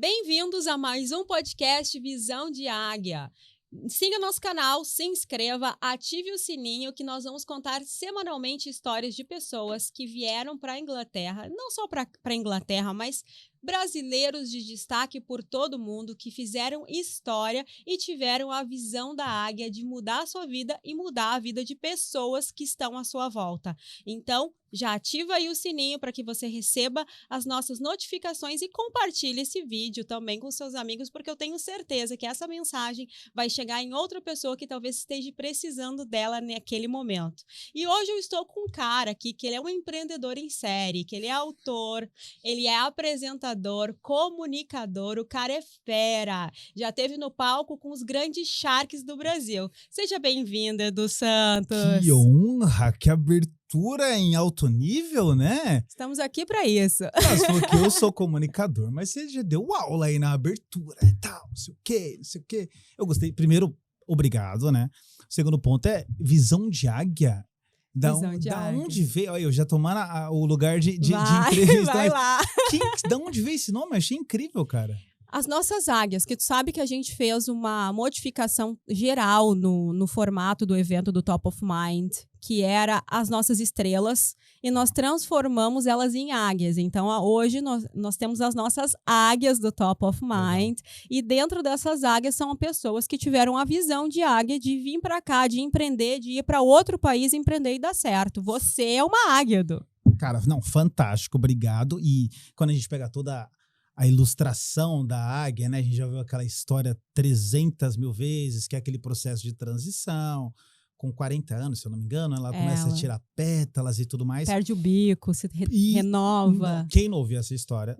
Bem-vindos a mais um podcast Visão de Águia. Siga nosso canal, se inscreva, ative o sininho que nós vamos contar semanalmente histórias de pessoas que vieram para a Inglaterra, não só para a Inglaterra, mas brasileiros de destaque por todo o mundo que fizeram história e tiveram a visão da águia de mudar a sua vida e mudar a vida de pessoas que estão à sua volta. Então, já ativa aí o sininho para que você receba as nossas notificações e compartilhe esse vídeo também com seus amigos, porque eu tenho certeza que essa mensagem vai chegar em outra pessoa que talvez esteja precisando dela naquele momento. E hoje eu estou com um cara aqui que ele é um empreendedor em série, que ele é autor, ele é apresentador, comunicador, o cara é fera. Já esteve no palco com os grandes Sharks do Brasil. Seja bem-vindo, Edu Santos. Que honra, que abertura em alto nível, né? Estamos aqui para isso. Você falou que eu sou comunicador, mas você já deu aula aí na abertura e tal, não sei o quê, não sei o quê. Eu gostei. Primeiro, obrigado, né? O segundo ponto é visão de águia. Da onde veio? Olha, eu já tomando o lugar de entrevista. Vai lá. Da onde veio esse nome? Eu achei incrível, cara. As nossas águias, que tu sabe que a gente fez uma modificação geral no formato do evento do Top of Mind, que era as nossas estrelas, e nós transformamos elas em águias. Então, hoje nós temos as nossas águias do Top of Mind, e dentro dessas águias são pessoas que tiveram a visão de águia, de vir para cá, de empreender, de ir para outro país, empreender e dar certo. Você é uma águia, Edu. Cara, não, fantástico, obrigado. E quando a gente pega toda a ilustração da águia, né? A gente já viu aquela história 300 mil vezes, que é aquele processo de transição. Com 40 anos, se eu não me engano, ela começa a tirar pétalas e tudo mais. Perde o bico, se renova. Quem não ouviu essa história?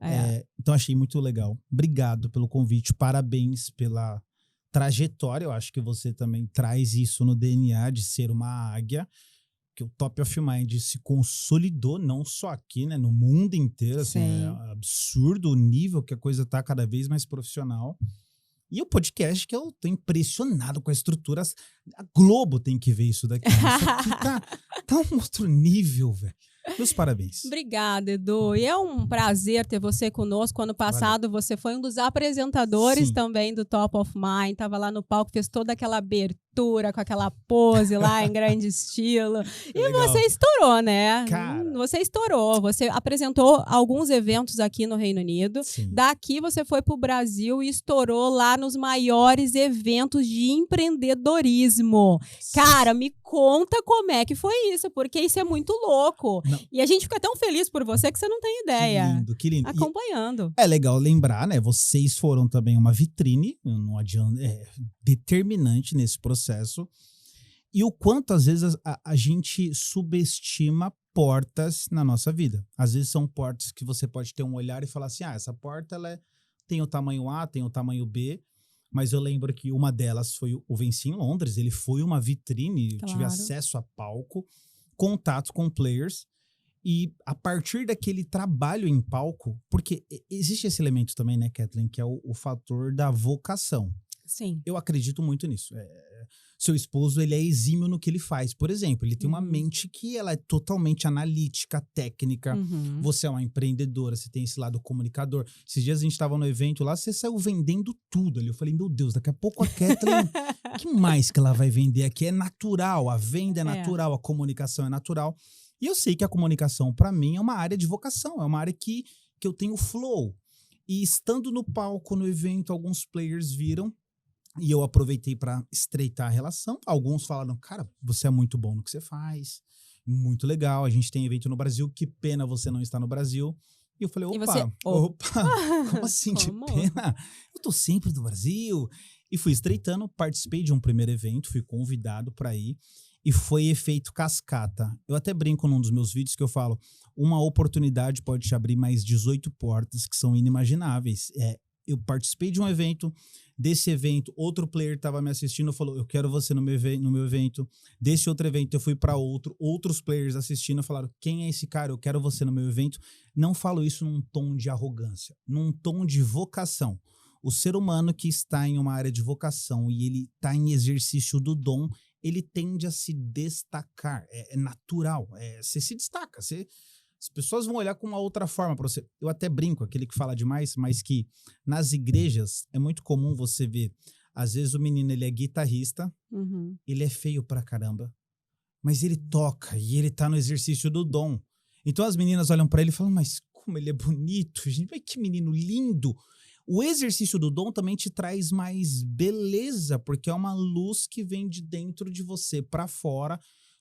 Então, achei muito legal. Obrigado pelo convite, parabéns pela trajetória. Eu acho que você também traz isso no DNA de ser uma águia. Que o Top of Mind se consolidou, não só aqui, né, no mundo inteiro, assim, é absurdo o nível que a coisa tá cada vez mais profissional. E o podcast, que eu tô impressionado com a estrutura, a Globo tem que ver isso daqui. Isso aqui tá um outro nível, velho. Meus parabéns. Obrigada, Edu. E é um prazer ter você conosco. Ano passado você foi um dos apresentadores também do Top of Mind. Tava lá no palco, fez toda aquela abertura com aquela pose lá em grande estilo. E legal. Você estourou, né? Cara. Você estourou. Você apresentou alguns eventos aqui no Reino Unido. Sim. Daqui você foi pro Brasil e estourou lá nos maiores eventos de empreendedorismo. Cara, me conta como é que foi isso, porque isso é muito louco. Não. E a gente fica tão feliz por você que você não tem ideia. Que lindo, que lindo. Acompanhando. É legal lembrar, né? Vocês foram também uma vitrine, não adianta, determinante nesse processo. E o quanto, às vezes, a gente subestima portas na nossa vida. Às vezes são portas que você pode ter um olhar e falar assim, essa porta ela tem o tamanho A, tem o tamanho B. Mas eu lembro que uma delas foi o Venci em Londres. Ele foi uma vitrine, claro. Tive acesso a palco, contatos com players. E a partir daquele trabalho em palco, porque existe esse elemento também, né, Kathleen, que é o fator da vocação. Sim. Eu acredito muito nisso. Seu esposo, ele é exímio no que ele faz. Por exemplo, ele tem uma mente que ela é totalmente analítica, técnica. Você é uma empreendedora, você tem esse lado comunicador. Esses dias a gente estava no evento lá, você saiu vendendo tudo ali. Eu falei, meu Deus, daqui a pouco a Kathleen, que mais que ela vai vender aqui? É natural, a venda é natural, a comunicação é natural. E eu sei que a comunicação, para mim, é uma área de vocação, é uma área que eu tenho flow. E estando no palco, no evento, alguns players viram e eu aproveitei para estreitar a relação. Alguns falaram, cara, você é muito bom no que você faz, muito legal, a gente tem evento no Brasil, que pena você não estar no Brasil. E eu falei, opa, como assim, que pena? Eu tô sempre no Brasil. E fui estreitando, participei de um primeiro evento, fui convidado para ir. E foi efeito cascata. Eu até brinco num dos meus vídeos que eu falo, uma oportunidade pode te abrir mais 18 portas que são inimagináveis. Eu participei de um evento, desse evento, outro player estava me assistindo, falou, eu quero você no meu evento. Desse outro evento eu fui para outros players assistindo, falaram, quem é esse cara? Eu quero você no meu evento. Não falo isso num tom de arrogância, num tom de vocação. O ser humano que está em uma área de vocação e ele está em exercício do dom, ele tende a se destacar, é natural, você se destaca, As pessoas vão olhar com uma outra forma para você. Eu até brinco, aquele que fala demais, mas que nas igrejas é muito comum você ver, às vezes o menino ele é guitarrista, ele é feio pra caramba, mas ele toca e ele tá no exercício do dom. Então as meninas olham pra ele e falam, mas como ele é bonito, gente, mas que menino lindo. O exercício do dom também te traz mais beleza, porque é uma luz que vem de dentro de você pra fora,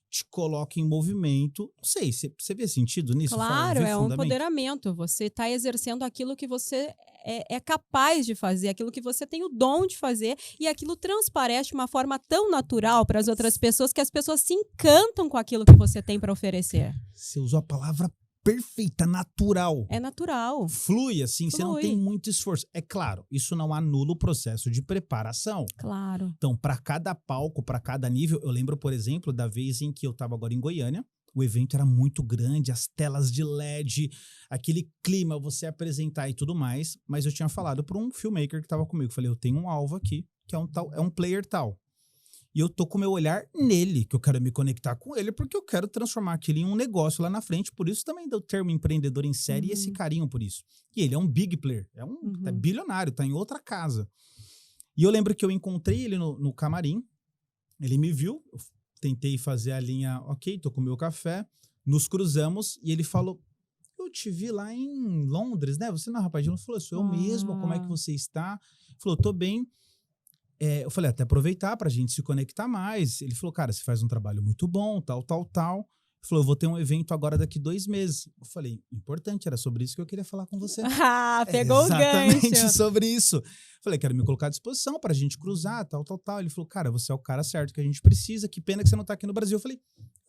te coloca em movimento. Não sei, você vê sentido nisso? Claro, é um empoderamento. Você está exercendo aquilo que você é capaz de fazer, aquilo que você tem o dom de fazer, e aquilo transparece de uma forma tão natural para as outras pessoas que as pessoas se encantam com aquilo que você tem para oferecer. Você usou a palavra perfeita, natural. É natural. Flui, assim, você não tem muito esforço. É claro, isso não anula o processo de preparação. Claro. Então, para cada palco, para cada nível, eu lembro, por exemplo, da vez em que eu estava agora em Goiânia, o evento era muito grande, as telas de LED, aquele clima, você apresentar e tudo mais, mas eu tinha falado para um filmmaker que estava comigo, falei, eu tenho um alvo aqui, que é um player tal. E eu tô com o meu olhar nele, que eu quero me conectar com ele, porque eu quero transformar aquilo em um negócio lá na frente. Por isso também deu o termo empreendedor em série e esse carinho por isso. E ele é um big player, é bilionário, tá em outra casa. E eu lembro que eu encontrei ele no camarim, ele me viu, eu tentei fazer a linha, ok, tô com o meu café, nos cruzamos e ele falou, eu te vi lá em Londres, né? Você não é rapazinho? Ele falou, sou eu mesmo, como é que você está? Ele falou, tô bem. Eu falei, até aproveitar pra gente se conectar mais. Ele falou, cara, você faz um trabalho muito bom, tal. Ele falou, eu vou ter um evento agora daqui 2 meses. Eu falei, importante, era sobre isso que eu queria falar com você. Pegou o gancho. Exatamente sobre isso. Eu falei, quero me colocar à disposição pra gente cruzar, tal. Ele falou, cara, você é o cara certo que a gente precisa, que pena que você não tá aqui no Brasil. Eu falei,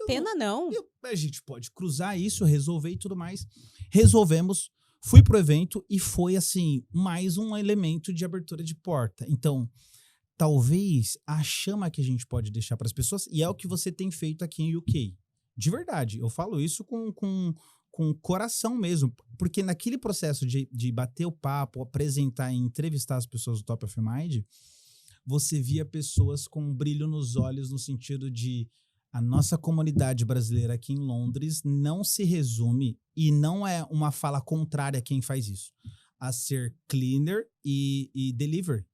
pena não. A gente pode cruzar isso, resolver e tudo mais. Resolvemos, fui pro evento e foi, assim, mais um elemento de abertura de porta. Então, talvez a chama que a gente pode deixar para as pessoas, e é o que você tem feito aqui em UK. De verdade, eu falo isso com coração mesmo, porque naquele processo de bater o papo, apresentar e entrevistar as pessoas do Top of Mind, você via pessoas com um brilho nos olhos no sentido de a nossa comunidade brasileira aqui em Londres não se resume, e não é uma fala contrária a quem faz isso, a ser cleaner e delivery.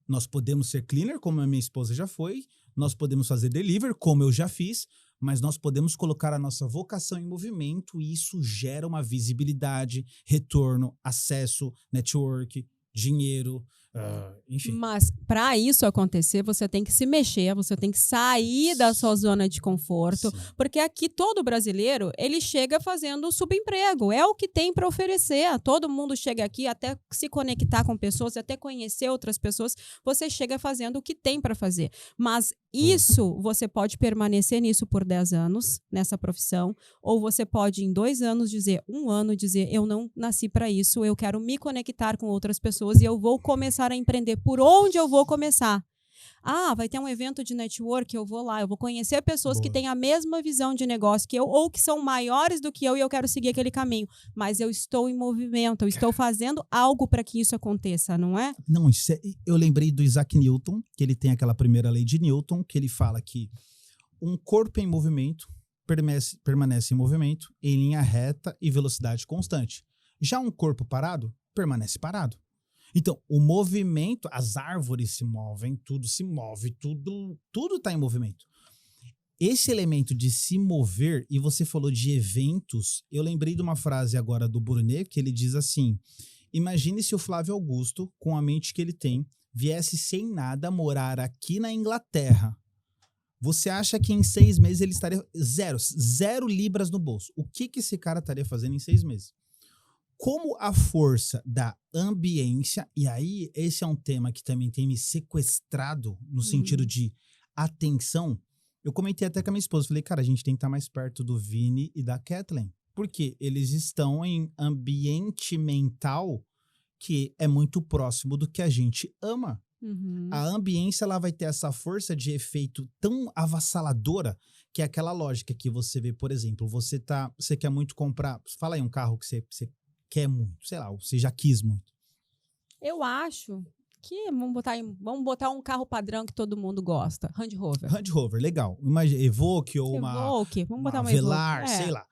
Nós podemos ser cleaner, como a minha esposa já foi, nós podemos fazer delivery, como eu já fiz, mas nós podemos colocar a nossa vocação em movimento e isso gera uma visibilidade, retorno, acesso, network, dinheiro, enfim. Mas para isso acontecer, você tem que se mexer, você tem que sair da sua zona de conforto, sim, porque aqui todo brasileiro, ele chega fazendo subemprego, é o que tem para oferecer. Todo mundo chega aqui até se conectar com pessoas, até conhecer outras pessoas, você chega fazendo o que tem para fazer. Mas isso, você pode permanecer nisso por 10 anos, nessa profissão, ou você pode em 2 anos dizer, 1 ano dizer, eu não nasci para isso, eu quero me conectar com outras pessoas e eu vou começar a empreender. Por onde eu vou começar? Vai ter um evento de network, eu vou lá, eu vou conhecer pessoas que têm a mesma visão de negócio que eu, ou que são maiores do que eu e eu quero seguir aquele caminho. Mas eu estou em movimento, eu estou fazendo algo para que isso aconteça, não é? Não, eu lembrei do Isaac Newton, que ele tem aquela primeira lei de Newton, que ele fala que um corpo em movimento permanece em movimento em linha reta e velocidade constante. Já um corpo parado, permanece parado. Então, o movimento, as árvores se movem, tudo se move, tudo está em movimento. Esse elemento de se mover, e você falou de eventos, eu lembrei de uma frase agora do Brunet, que ele diz assim, imagine se o Flávio Augusto, com a mente que ele tem, viesse sem nada morar aqui na Inglaterra. Você acha que em 6 meses ele estaria zero libras no bolso? O que esse cara estaria fazendo em 6 meses? Como a força da ambiência, e aí esse é um tema que também tem me sequestrado no sentido de atenção, eu comentei até com a minha esposa, falei, cara, a gente tem que estar mais perto do Vini e da Kathleen, porque eles estão em ambiente mental que é muito próximo do que a gente ama. A ambiência, ela vai ter essa força de efeito tão avassaladora que é aquela lógica que você vê, por exemplo, você quer muito comprar, fala aí um carro que você quer muito, sei lá, você já quis muito. Eu acho que vamos botar um carro padrão que todo mundo gosta, Range Rover. Range Rover, legal. Imagina, Evoque ou Evoque, vamos botar uma Velar, Evoque. sei lá.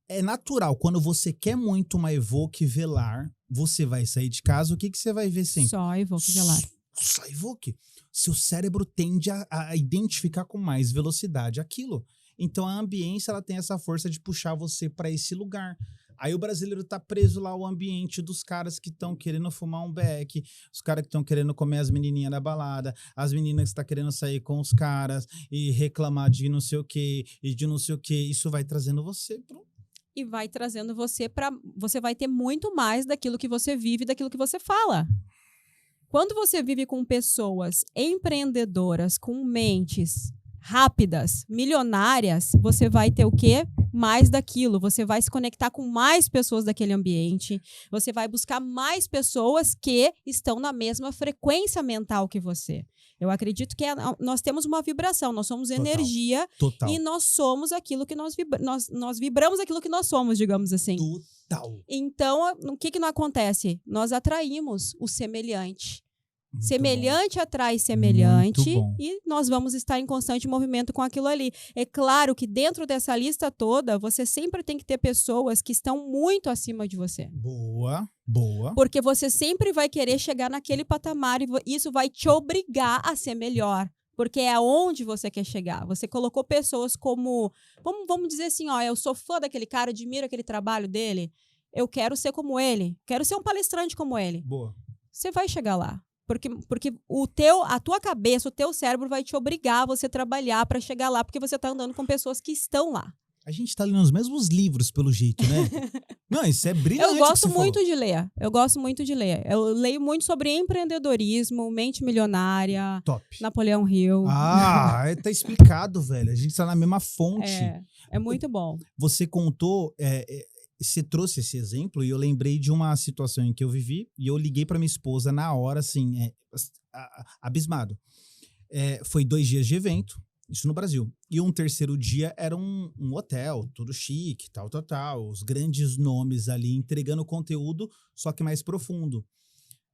É natural, quando você quer muito uma Evoque velar, você vai sair de casa, o que você vai ver sempre? Só Evoque velar. Só Evoque. Seu cérebro tende a identificar com mais velocidade aquilo. Então a ambiência ela tem essa força de puxar você para esse lugar. Aí o brasileiro tá preso lá ao ambiente dos caras que estão querendo fumar um beck, os caras que estão querendo comer as menininhas da balada, as meninas que estão querendo sair com os caras e reclamar de não sei o que e de não sei o que. Isso vai trazendo você pro... E vai trazendo você para... Você vai ter muito mais daquilo que você vive, daquilo que você fala. Quando você vive com pessoas empreendedoras, com mentes rápidas, milionárias, você vai ter o quê? Mais daquilo. Você vai se conectar com mais pessoas daquele ambiente. Você vai buscar mais pessoas que estão na mesma frequência mental que você. Eu acredito que nós temos uma vibração, nós somos energia. Total. E nós somos aquilo que nós vibramos aquilo que nós somos, digamos assim. Total. Então, o que não acontece? Nós atraímos o semelhante. Muito Semelhante bom. atrai semelhante Muito bom. e nós vamos estar em constante movimento com aquilo ali. É claro que dentro dessa lista toda, você sempre tem que ter pessoas que estão muito acima de você. Boa, boa. Porque você sempre vai querer chegar naquele patamar e isso vai te obrigar a ser melhor. Porque é aonde você quer chegar. Você colocou pessoas como... Vamos dizer assim, ó, eu sou fã daquele cara, admiro aquele trabalho dele, eu quero ser como ele, quero ser um palestrante como ele. Boa. Você vai chegar lá. Porque a tua cabeça, o teu cérebro vai te obrigar a você trabalhar para chegar lá, porque você tá andando com pessoas que estão lá. A gente tá lendo os mesmos livros, pelo jeito, né? Não, isso é brilhante. Eu gosto muito de ler. Eu gosto muito de ler. Eu leio muito sobre empreendedorismo, mente milionária, Top. Napoleão Hill. Ah, tá explicado, velho. A gente tá na mesma fonte. É muito bom. Você contou... Você trouxe esse exemplo e eu lembrei de uma situação em que eu vivi e eu liguei para minha esposa na hora, assim, abismado. Foi 2 dias de evento, isso no Brasil. E um terceiro dia era um hotel, tudo chique, tal. Os grandes nomes ali entregando conteúdo, só que mais profundo.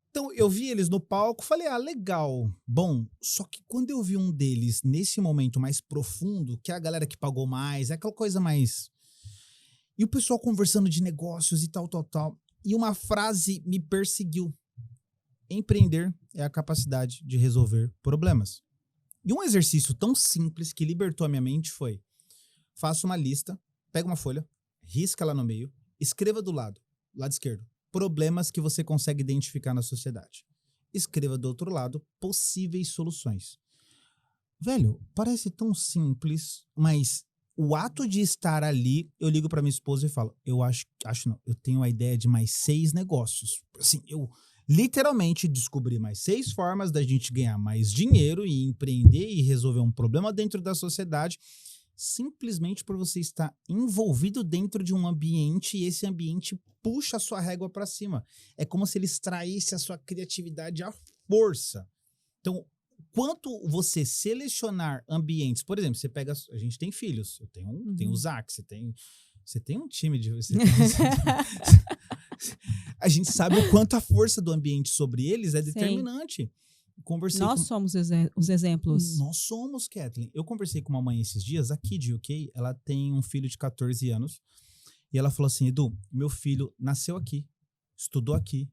Então, eu vi eles no palco, falei, legal, bom. Só que quando eu vi um deles nesse momento mais profundo, que é a galera que pagou mais, é aquela coisa mais... E o pessoal conversando de negócios e tal. E uma frase me perseguiu. Empreender é a capacidade de resolver problemas. E um exercício tão simples que libertou a minha mente foi: faça uma lista, pega uma folha, risca ela no meio, escreva do lado esquerdo, problemas que você consegue identificar na sociedade. Escreva do outro lado, possíveis soluções. Velho, parece tão simples, mas... O ato de estar ali, eu ligo pra minha esposa e falo, eu tenho a ideia de mais 6 negócios. Assim, eu literalmente descobri mais 6 formas da gente ganhar mais dinheiro e empreender e resolver um problema dentro da sociedade, simplesmente por você estar envolvido dentro de um ambiente e esse ambiente puxa a sua régua pra cima. É como se ele extraísse a sua criatividade à força. Então, quanto você selecionar ambientes, por exemplo, você pega, a gente tem filhos, eu tenho o Zac, você tem um time de... A gente sabe o quanto a força do ambiente sobre eles é determinante. Nós somos os exemplos. Nós somos, Kathleen. Eu conversei com uma mãe esses dias, aqui de UK, ela tem um filho de 14 anos, e ela falou assim, Edu, meu filho nasceu aqui, estudou aqui.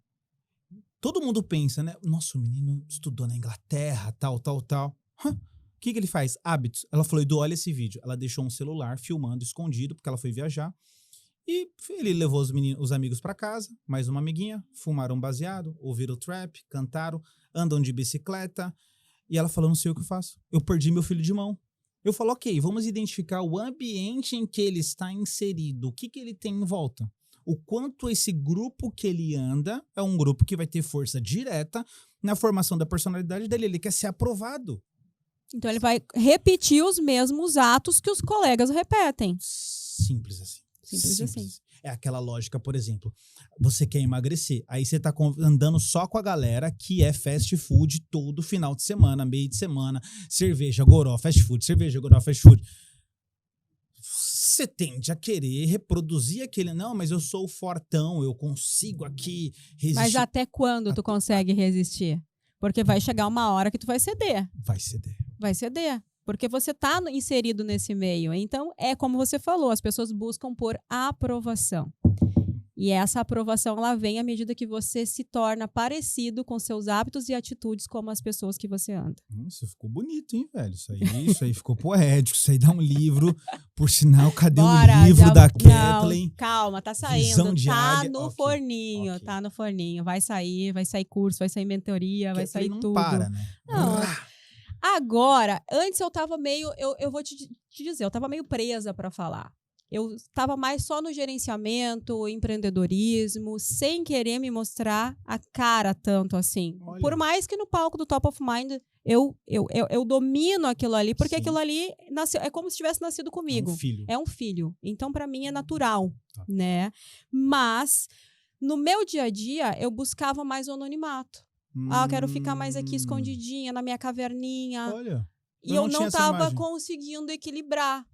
Todo mundo pensa, né? Nossa, o menino estudou na Inglaterra, tal. O que ele faz? Hábitos. Ela falou, Edu, olha esse vídeo. Ela deixou um celular filmando, escondido, porque ela foi viajar. E ele levou os amigos pra casa, mais uma amiguinha, fumaram baseado, ouviram trap, cantaram, andam de bicicleta. E ela falou, não sei o que eu faço. Eu perdi meu filho de mão. Eu falo, ok, vamos identificar o ambiente em que ele está inserido. O que ele tem em volta? O quanto esse grupo que ele anda é um grupo que vai ter força direta na formação da personalidade dele. Ele quer ser aprovado. Então ele vai repetir os mesmos atos que os colegas repetem. Simples assim. Simples assim. É aquela lógica, por exemplo, você quer emagrecer, aí você tá andando só com a galera que é fast food todo final de semana, meio de semana, cerveja, goró, fast food, cerveja, goró, fast food. Você tende a querer reproduzir aquele, não, mas eu sou fortão, eu consigo aqui resistir. Mas até quando tu consegue resistir? Porque vai chegar uma hora que tu vai ceder. Vai ceder. Vai ceder. Porque você está inserido nesse meio. Então, é como você falou, as pessoas buscam por aprovação. E essa aprovação, ela vem à medida que você se torna parecido com seus hábitos e atitudes como as pessoas que você anda. Isso ficou bonito, hein, velho? Isso aí ficou poético. Isso aí dá um livro. Por sinal, cadê o livro da Kathleen? Não, calma, tá saindo. Tá no forninho, tá no forninho. Vai sair curso, vai sair mentoria, vai sair não tudo. Para, né? Não. Agora, antes eu tava meio, eu vou te dizer, eu tava meio presa para falar. Eu estava mais só no gerenciamento, empreendedorismo, sem querer me mostrar a cara tanto assim. Olha. Por mais que no palco do Top of Mind eu domino aquilo ali, porque aquilo ali nasceu, é como se tivesse nascido comigo. É um filho. Então, para mim, é natural, né? Mas, no meu dia a dia, eu buscava mais o anonimato. Eu quero ficar mais aqui escondidinha, na minha caverninha. Olha. E eu não estava conseguindo equilibrar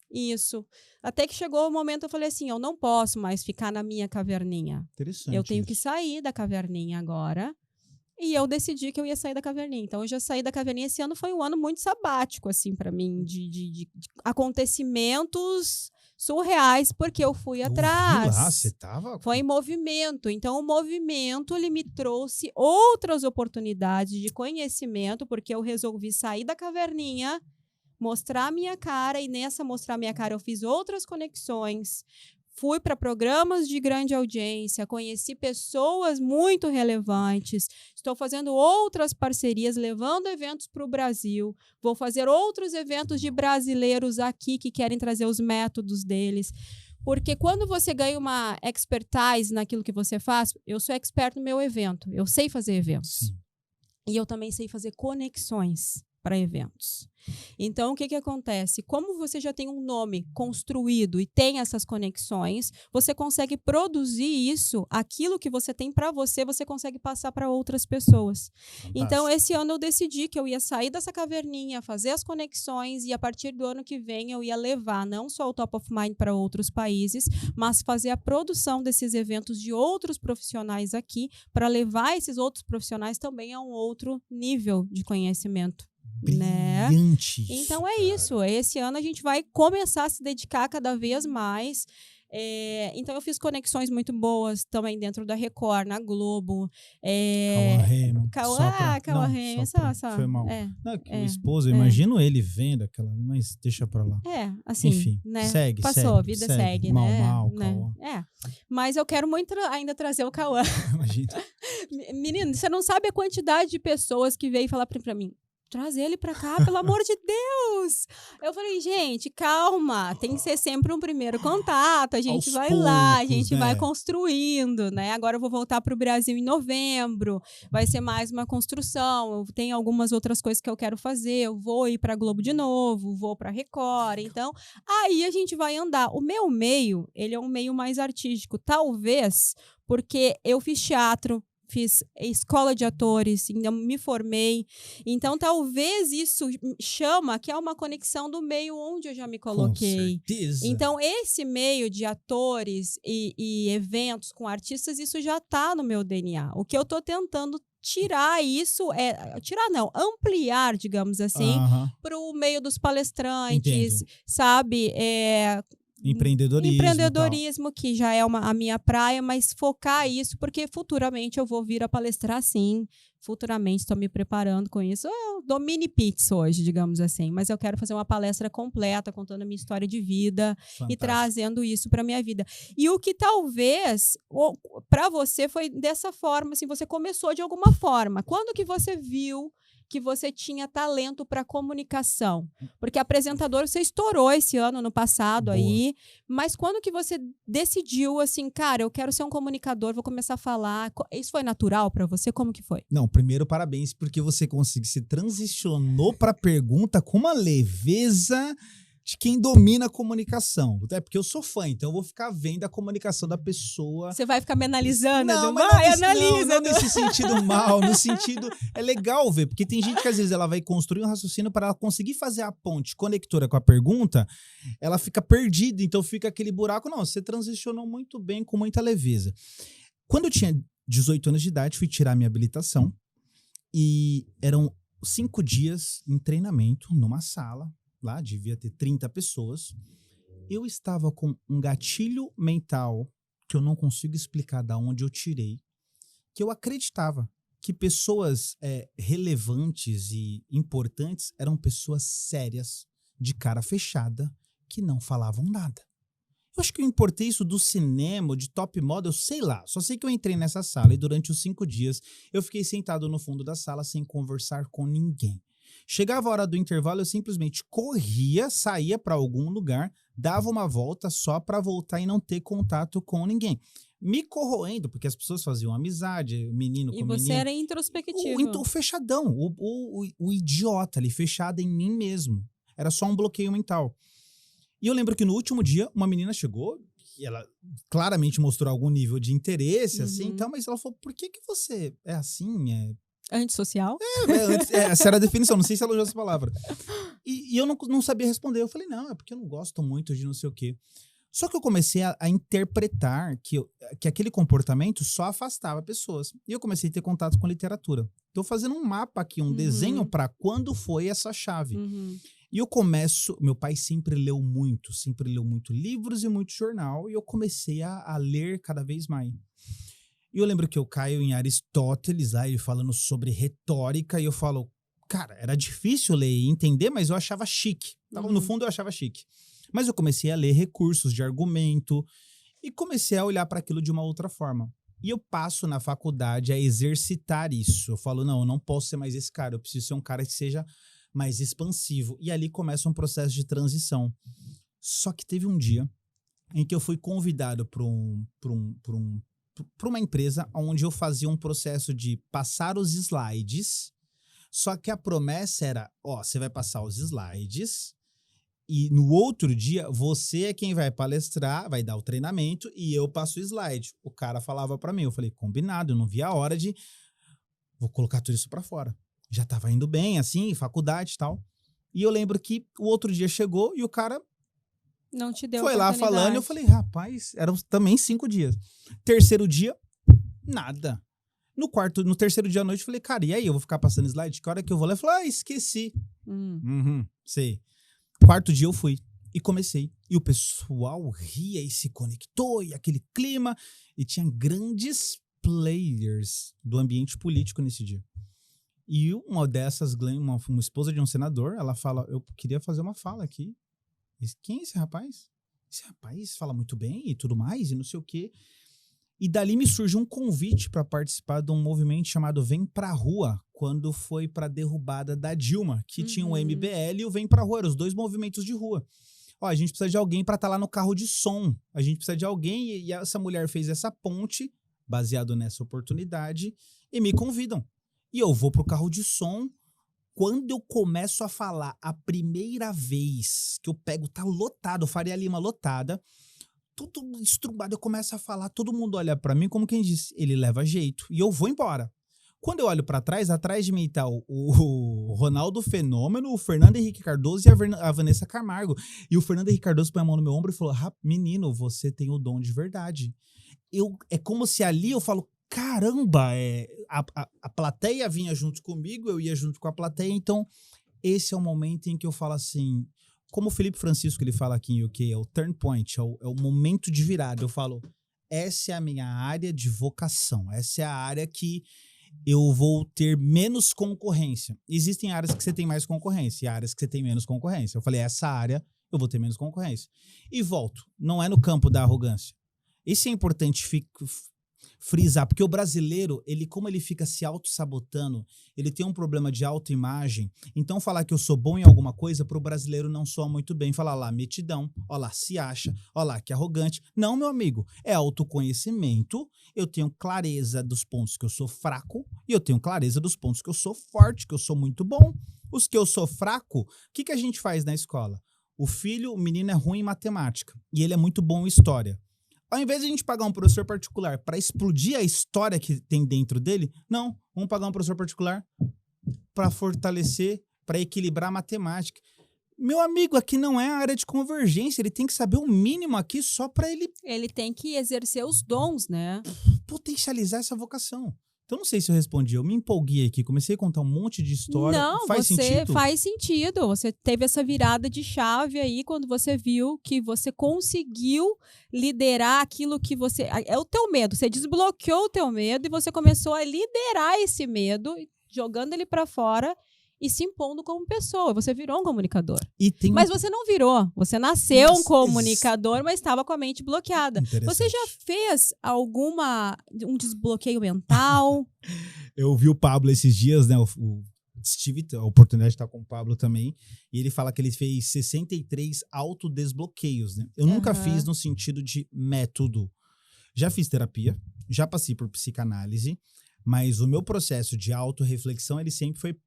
isso. Até que chegou o momento, eu falei assim, eu não posso mais ficar na minha caverninha. Interessante. Eu tenho que sair da caverninha agora. E eu decidi que eu ia sair da caverninha. Então, eu já saí da caverninha. Esse ano foi um ano muito sabático, assim, para mim, de acontecimentos surreais, porque eu fui atrás. Lá, você tava... Foi em movimento. Então, o movimento, ele me trouxe outras oportunidades de conhecimento, porque eu resolvi sair da caverninha, mostrar a minha cara, e nessa mostrar a minha cara eu fiz outras conexões, fui para programas de grande audiência, conheci pessoas muito relevantes, estou fazendo outras parcerias, levando eventos para o Brasil, vou fazer outros eventos de brasileiros aqui que querem trazer os métodos deles. Porque quando você ganha uma expertise naquilo que você faz, eu sou expert no meu evento, eu sei fazer eventos. Sim. E eu também sei fazer conexões para eventos. Então, o que acontece? Como você já tem um nome construído e tem essas conexões, você consegue produzir isso, aquilo que você tem para você consegue passar para outras pessoas. Fantástico. Então, esse ano eu decidi que eu ia sair dessa caverninha, fazer as conexões, e a partir do ano que vem eu ia levar não só o Top of Mind para outros países, mas fazer a produção desses eventos de outros profissionais aqui, para levar esses outros profissionais também a um outro nível de conhecimento. Brilhante. Né? Então é isso. Esse ano a gente vai começar a se dedicar cada vez mais. Então eu fiz conexões muito boas também dentro da Record, na Globo. Cauã Raymond. Foi mal. O esposo, eu imagino ele vendo aquela, mas deixa pra lá. Assim. Enfim, né? segue. Passou, a vida segue, mal, né? Cauã. Mas eu quero muito ainda trazer o Cauã. Imagina. Menino, você não sabe a quantidade de pessoas que veio falar pra mim. Traz ele pra cá, pelo amor de Deus! Eu falei, gente, calma, tem que ser sempre um primeiro contato, a gente vai lá, a gente vai construindo, né? Agora eu vou voltar pro Brasil em novembro, vai ser mais uma construção, tem algumas outras coisas que eu quero fazer, eu vou ir pra Globo de novo, vou pra Record, então aí a gente vai andar. O meu meio, ele é um meio mais artístico, talvez porque eu fiz teatro, fiz escola de atores, ainda me formei. Então, talvez isso chama que é uma conexão do meio onde eu já me coloquei. Com certeza. Então, esse meio de atores e eventos com artistas, isso já está no meu DNA. O que eu estou tentando tirar isso, ampliar, digamos assim, para o meio dos palestrantes, sabe? Empreendedorismo, que já é a minha praia, mas focar isso, porque futuramente eu vou vir a palestrar, sim. Futuramente estou me preparando com isso. Eu dou mini pits hoje, digamos assim, mas eu quero fazer uma palestra completa, contando a minha história de vida. Fantástico. E trazendo isso para a minha vida. E o que talvez para você foi dessa forma, assim, você começou de alguma forma. Quando que você viu que você tinha talento para comunicação? Porque apresentador você estourou esse ano, no passado. Boa. Aí, mas quando que você decidiu assim, cara, eu quero ser um comunicador, vou começar a falar? Isso foi natural para você? Como que foi? Não, primeiro parabéns porque você se transicionou para a pergunta com uma leveza de quem domina a comunicação. É porque eu sou fã, então eu vou ficar vendo a comunicação da pessoa. Você vai ficar me analisando? Não, analisa. Não nesse sentido mal, no sentido... É legal ver, porque tem gente que às vezes ela vai construir um raciocínio para ela conseguir fazer a ponte conectora com a pergunta, ela fica perdida, então fica aquele buraco. Não, você transicionou muito bem, com muita leveza. Quando eu tinha 18 anos de idade, fui tirar minha habilitação e eram 5 dias em treinamento, numa sala, lá devia ter 30 pessoas. Eu estava com um gatilho mental que eu não consigo explicar de onde eu tirei, que eu acreditava que pessoas relevantes e importantes eram pessoas sérias, de cara fechada, que não falavam nada. Eu acho que eu importei isso do cinema, de top model, sei lá. Só sei que eu entrei nessa sala e durante os 5 dias eu fiquei sentado no fundo da sala sem conversar com ninguém. Chegava a hora do intervalo, eu simplesmente corria, saía para algum lugar, dava uma volta só para voltar e não ter contato com ninguém. Me corroendo, porque as pessoas faziam amizade, menino com menino. E você era introspectivo. O fechadão, o idiota ali, fechado em mim mesmo. Era só um bloqueio mental. E eu lembro que no último dia, uma menina chegou, e ela claramente mostrou algum nível de interesse, assim, então, mas ela falou, por que você é assim, Antissocial? Essa era a definição, não sei se ela usou essa palavra. E eu não sabia responder. Eu falei, não, é porque eu não gosto muito de não sei o quê. Só que eu comecei a interpretar que aquele comportamento só afastava pessoas. E eu comecei a ter contato com literatura. Estou fazendo um mapa aqui, um desenho para quando foi essa chave. E eu começo... Meu pai sempre leu muito livros e muito jornal. E eu comecei a ler cada vez mais. E eu lembro que eu caio em Aristóteles, lá ele falando sobre retórica, e eu falo, cara, era difícil ler e entender, mas eu achava chique. No fundo eu achava chique. Mas eu comecei a ler recursos de argumento e comecei a olhar para aquilo de uma outra forma. E eu passo na faculdade a exercitar isso. Eu falo, não, eu não posso ser mais esse cara, eu preciso ser um cara que seja mais expansivo. E ali começa um processo de transição. Só que teve um dia em que eu fui convidado para uma empresa onde eu fazia um processo de passar os slides, só que a promessa era, você vai passar os slides e no outro dia você é quem vai palestrar, vai dar o treinamento e eu passo o slide. O cara falava pra mim, eu falei, combinado, eu não vi a hora vou colocar tudo isso pra fora. Já tava indo bem, assim, faculdade e tal. E eu lembro que o outro dia chegou e o cara não te deu foi lá falando e eu falei, rapaz, eram também 5 dias. Terceiro dia, nada. No terceiro dia à noite, eu falei, cara, e aí? Eu vou ficar passando slide? Que hora que eu vou lá? Ele falou, esqueci. Sei. Quarto dia eu fui e comecei. E o pessoal ria e se conectou e aquele clima. E tinha grandes players do ambiente político nesse dia. E uma dessas, uma esposa de um senador, ela fala, eu queria fazer uma fala aqui. Quem é esse rapaz? Esse rapaz fala muito bem e tudo mais, e não sei o quê. E dali me surgiu um convite para participar de um movimento chamado Vem Pra Rua, quando foi para a derrubada da Dilma, que tinha o MBL e o Vem Pra Rua, eram os 2 movimentos de rua. A gente precisa de alguém para estar lá no carro de som, a gente precisa de alguém, e essa mulher fez essa ponte, baseado nessa oportunidade, e me convidam. E eu vou pro carro de som. Quando eu começo a falar a primeira vez que eu pego, tá lotado, Faria Lima lotada, tudo estrumbado, eu começo a falar, todo mundo olha pra mim como quem diz, ele leva jeito, e eu vou embora. Quando eu olho pra trás, atrás de mim tá o Ronaldo Fenômeno, o Fernando Henrique Cardoso e a Vanessa Camargo. E o Fernando Henrique Cardoso põe a mão no meu ombro e falou, menino, você tem o dom de verdade. É como se ali eu falo, caramba, a plateia vinha junto comigo, eu ia junto com a plateia, então esse é o momento em que eu falo assim, como o Felipe Francisco ele fala aqui em UK, é o turn point, é o momento de virada, eu falo, essa é a minha área de vocação, essa é a área que eu vou ter menos concorrência. Existem áreas que você tem mais concorrência e áreas que você tem menos concorrência. Eu falei, essa área eu vou ter menos concorrência. E volto, não é no campo da arrogância. Isso é importante frisar, porque o brasileiro, como ele fica se auto-sabotando, ele tem um problema de autoimagem, então falar que eu sou bom em alguma coisa, pro brasileiro não soa muito bem, falar lá, metidão, ó lá, se acha, ó lá, que arrogante. Não, meu amigo, é autoconhecimento, eu tenho clareza dos pontos que eu sou fraco, e eu tenho clareza dos pontos que eu sou forte, que eu sou muito bom. Os que eu sou fraco, o que a gente faz na escola? O menino é ruim em matemática, e ele é muito bom em história. Ao invés de a gente pagar um professor particular para explodir a história que tem dentro dele, não, vamos pagar um professor particular para fortalecer, para equilibrar a matemática. Meu amigo, aqui não é a área de convergência, ele tem que saber o mínimo aqui só para ele... Ele tem que exercer os dons, né? Potencializar essa vocação. Então, não sei se eu respondi. Eu me empolguei aqui, comecei a contar um monte de história. Não, faz sentido? Faz sentido. Você teve essa virada de chave aí quando você viu que você conseguiu liderar aquilo que você... É o teu medo. Você desbloqueou o teu medo e você começou a liderar esse medo, jogando ele para fora e se impondo como pessoa. Você virou um comunicador. Mas você não virou. Você nasceu um comunicador, mas estava com a mente bloqueada. Você já fez um desbloqueio mental? Eu vi o Pablo esses dias, né? Tive a oportunidade de estar com o Pablo também. E ele fala que ele fez 63 autodesbloqueios, né? Eu nunca fiz no sentido de método. Já fiz terapia, já passei por psicanálise, mas o meu processo de autorreflexão, ele sempre foi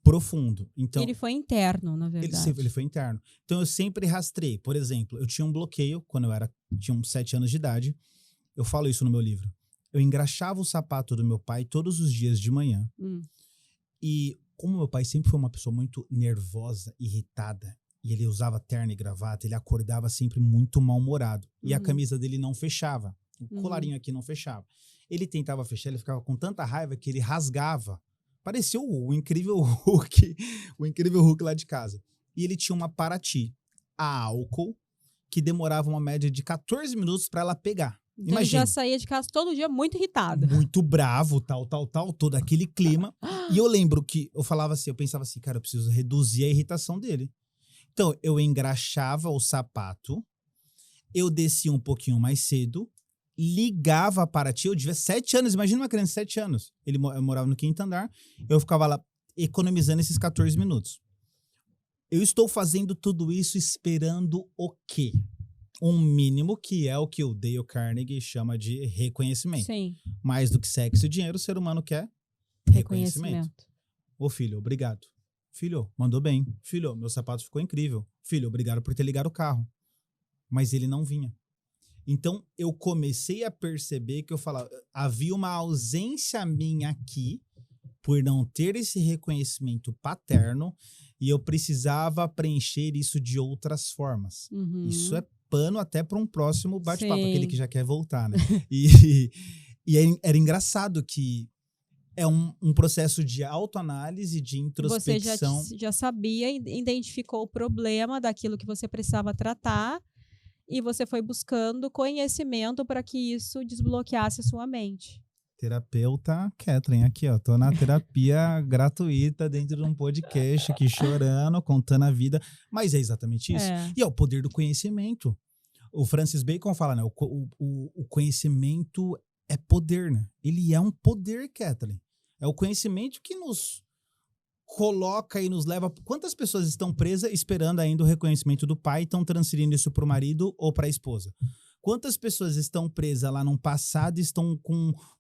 profundo. Então, ele foi interno, na verdade. Ele foi interno. Então, eu sempre rastrei. Por exemplo, eu tinha um bloqueio quando tinha uns 7 anos de idade. Eu falo isso no meu livro. Eu engraxava o sapato do meu pai todos os dias de manhã. E como meu pai sempre foi uma pessoa muito nervosa, irritada, e ele usava terno e gravata, ele acordava sempre muito mal-humorado. E a camisa dele não fechava. O colarinho aqui não fechava. Ele tentava fechar, ele ficava com tanta raiva que ele rasgava. Parecia o incrível Hulk, o incrível Hulk lá de casa. E ele tinha uma Paraty a álcool que demorava uma média de 14 minutos para ela pegar. Então ele já saía de casa todo dia muito irritado. Muito bravo, tal, todo aquele clima. E eu lembro que eu falava assim, eu pensava assim, cara, eu preciso reduzir a irritação dele. Então eu engraxava o sapato, eu descia um pouquinho mais cedo, ligava a Paraty, eu devia 7 anos, imagina uma criança de 7 anos. Eu morava no 5º andar, eu ficava lá economizando esses 14 minutos. Eu estou fazendo tudo isso esperando o quê? Um mínimo que é o que o Dale Carnegie chama de reconhecimento. Sim. Mais do que sexo e dinheiro, o ser humano quer reconhecimento. Ô filho, obrigado. Filho, mandou bem. Filho, meu sapato ficou incrível. Filho, obrigado por ter ligado o carro. Mas ele não vinha. Então, eu comecei a perceber que eu falava, havia uma ausência minha aqui por não ter esse reconhecimento paterno e eu precisava preencher isso de outras formas. Isso é pano até para um próximo bate-papo, aquele que já quer voltar, né? E era engraçado que é um processo de autoanálise, de introspecção. Você já sabia, identificou o problema daquilo que você precisava tratar e você foi buscando conhecimento para que isso desbloqueasse a sua mente. Terapeuta Kathleen, aqui ó, tô na terapia gratuita dentro de um podcast aqui chorando, contando a vida, mas é exatamente isso. E é o poder do conhecimento. O Francis Bacon fala, né, o conhecimento é poder, né? Ele é um poder, Kathleen. É o conhecimento que nos coloca e nos leva... Quantas pessoas estão presas esperando ainda o reconhecimento do pai e estão transferindo isso para o marido ou para a esposa? Quantas pessoas estão presas lá no passado e estão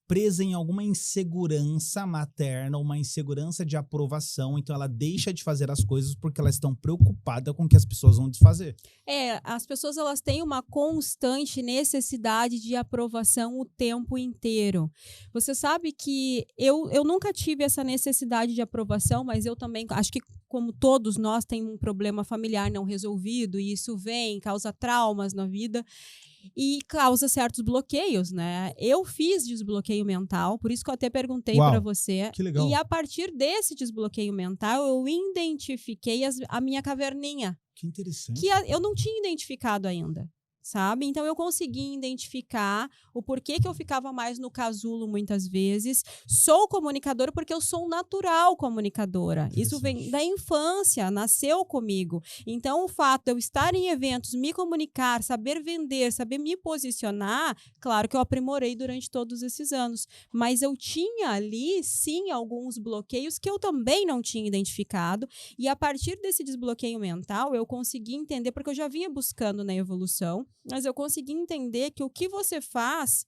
presas em alguma insegurança materna, uma insegurança de aprovação, então ela deixa de fazer as coisas porque elas estão preocupadas com o que as pessoas vão desfazer. As pessoas elas têm uma constante necessidade de aprovação o tempo inteiro. Você sabe que eu nunca tive essa necessidade de aprovação, mas eu também acho que como todos nós tem um problema familiar não resolvido e isso causa traumas na vida. E causa certos bloqueios, né? Eu fiz desbloqueio mental, por isso que eu até perguntei para você. Que legal. E a partir desse desbloqueio mental, eu identifiquei a minha caverninha. Que interessante. Que eu não tinha identificado ainda, sabe? Então, eu consegui identificar o porquê que eu ficava mais no casulo muitas vezes. Sou comunicadora porque eu sou natural comunicadora. Isso vem da infância, nasceu comigo. Então, o fato de eu estar em eventos, me comunicar, saber vender, saber me posicionar, claro que eu aprimorei durante todos esses anos. Mas eu tinha ali, sim, alguns bloqueios que eu também não tinha identificado. E a partir desse desbloqueio mental, eu consegui entender, porque eu já vinha buscando na evolução, mas eu consegui entender que o que você faz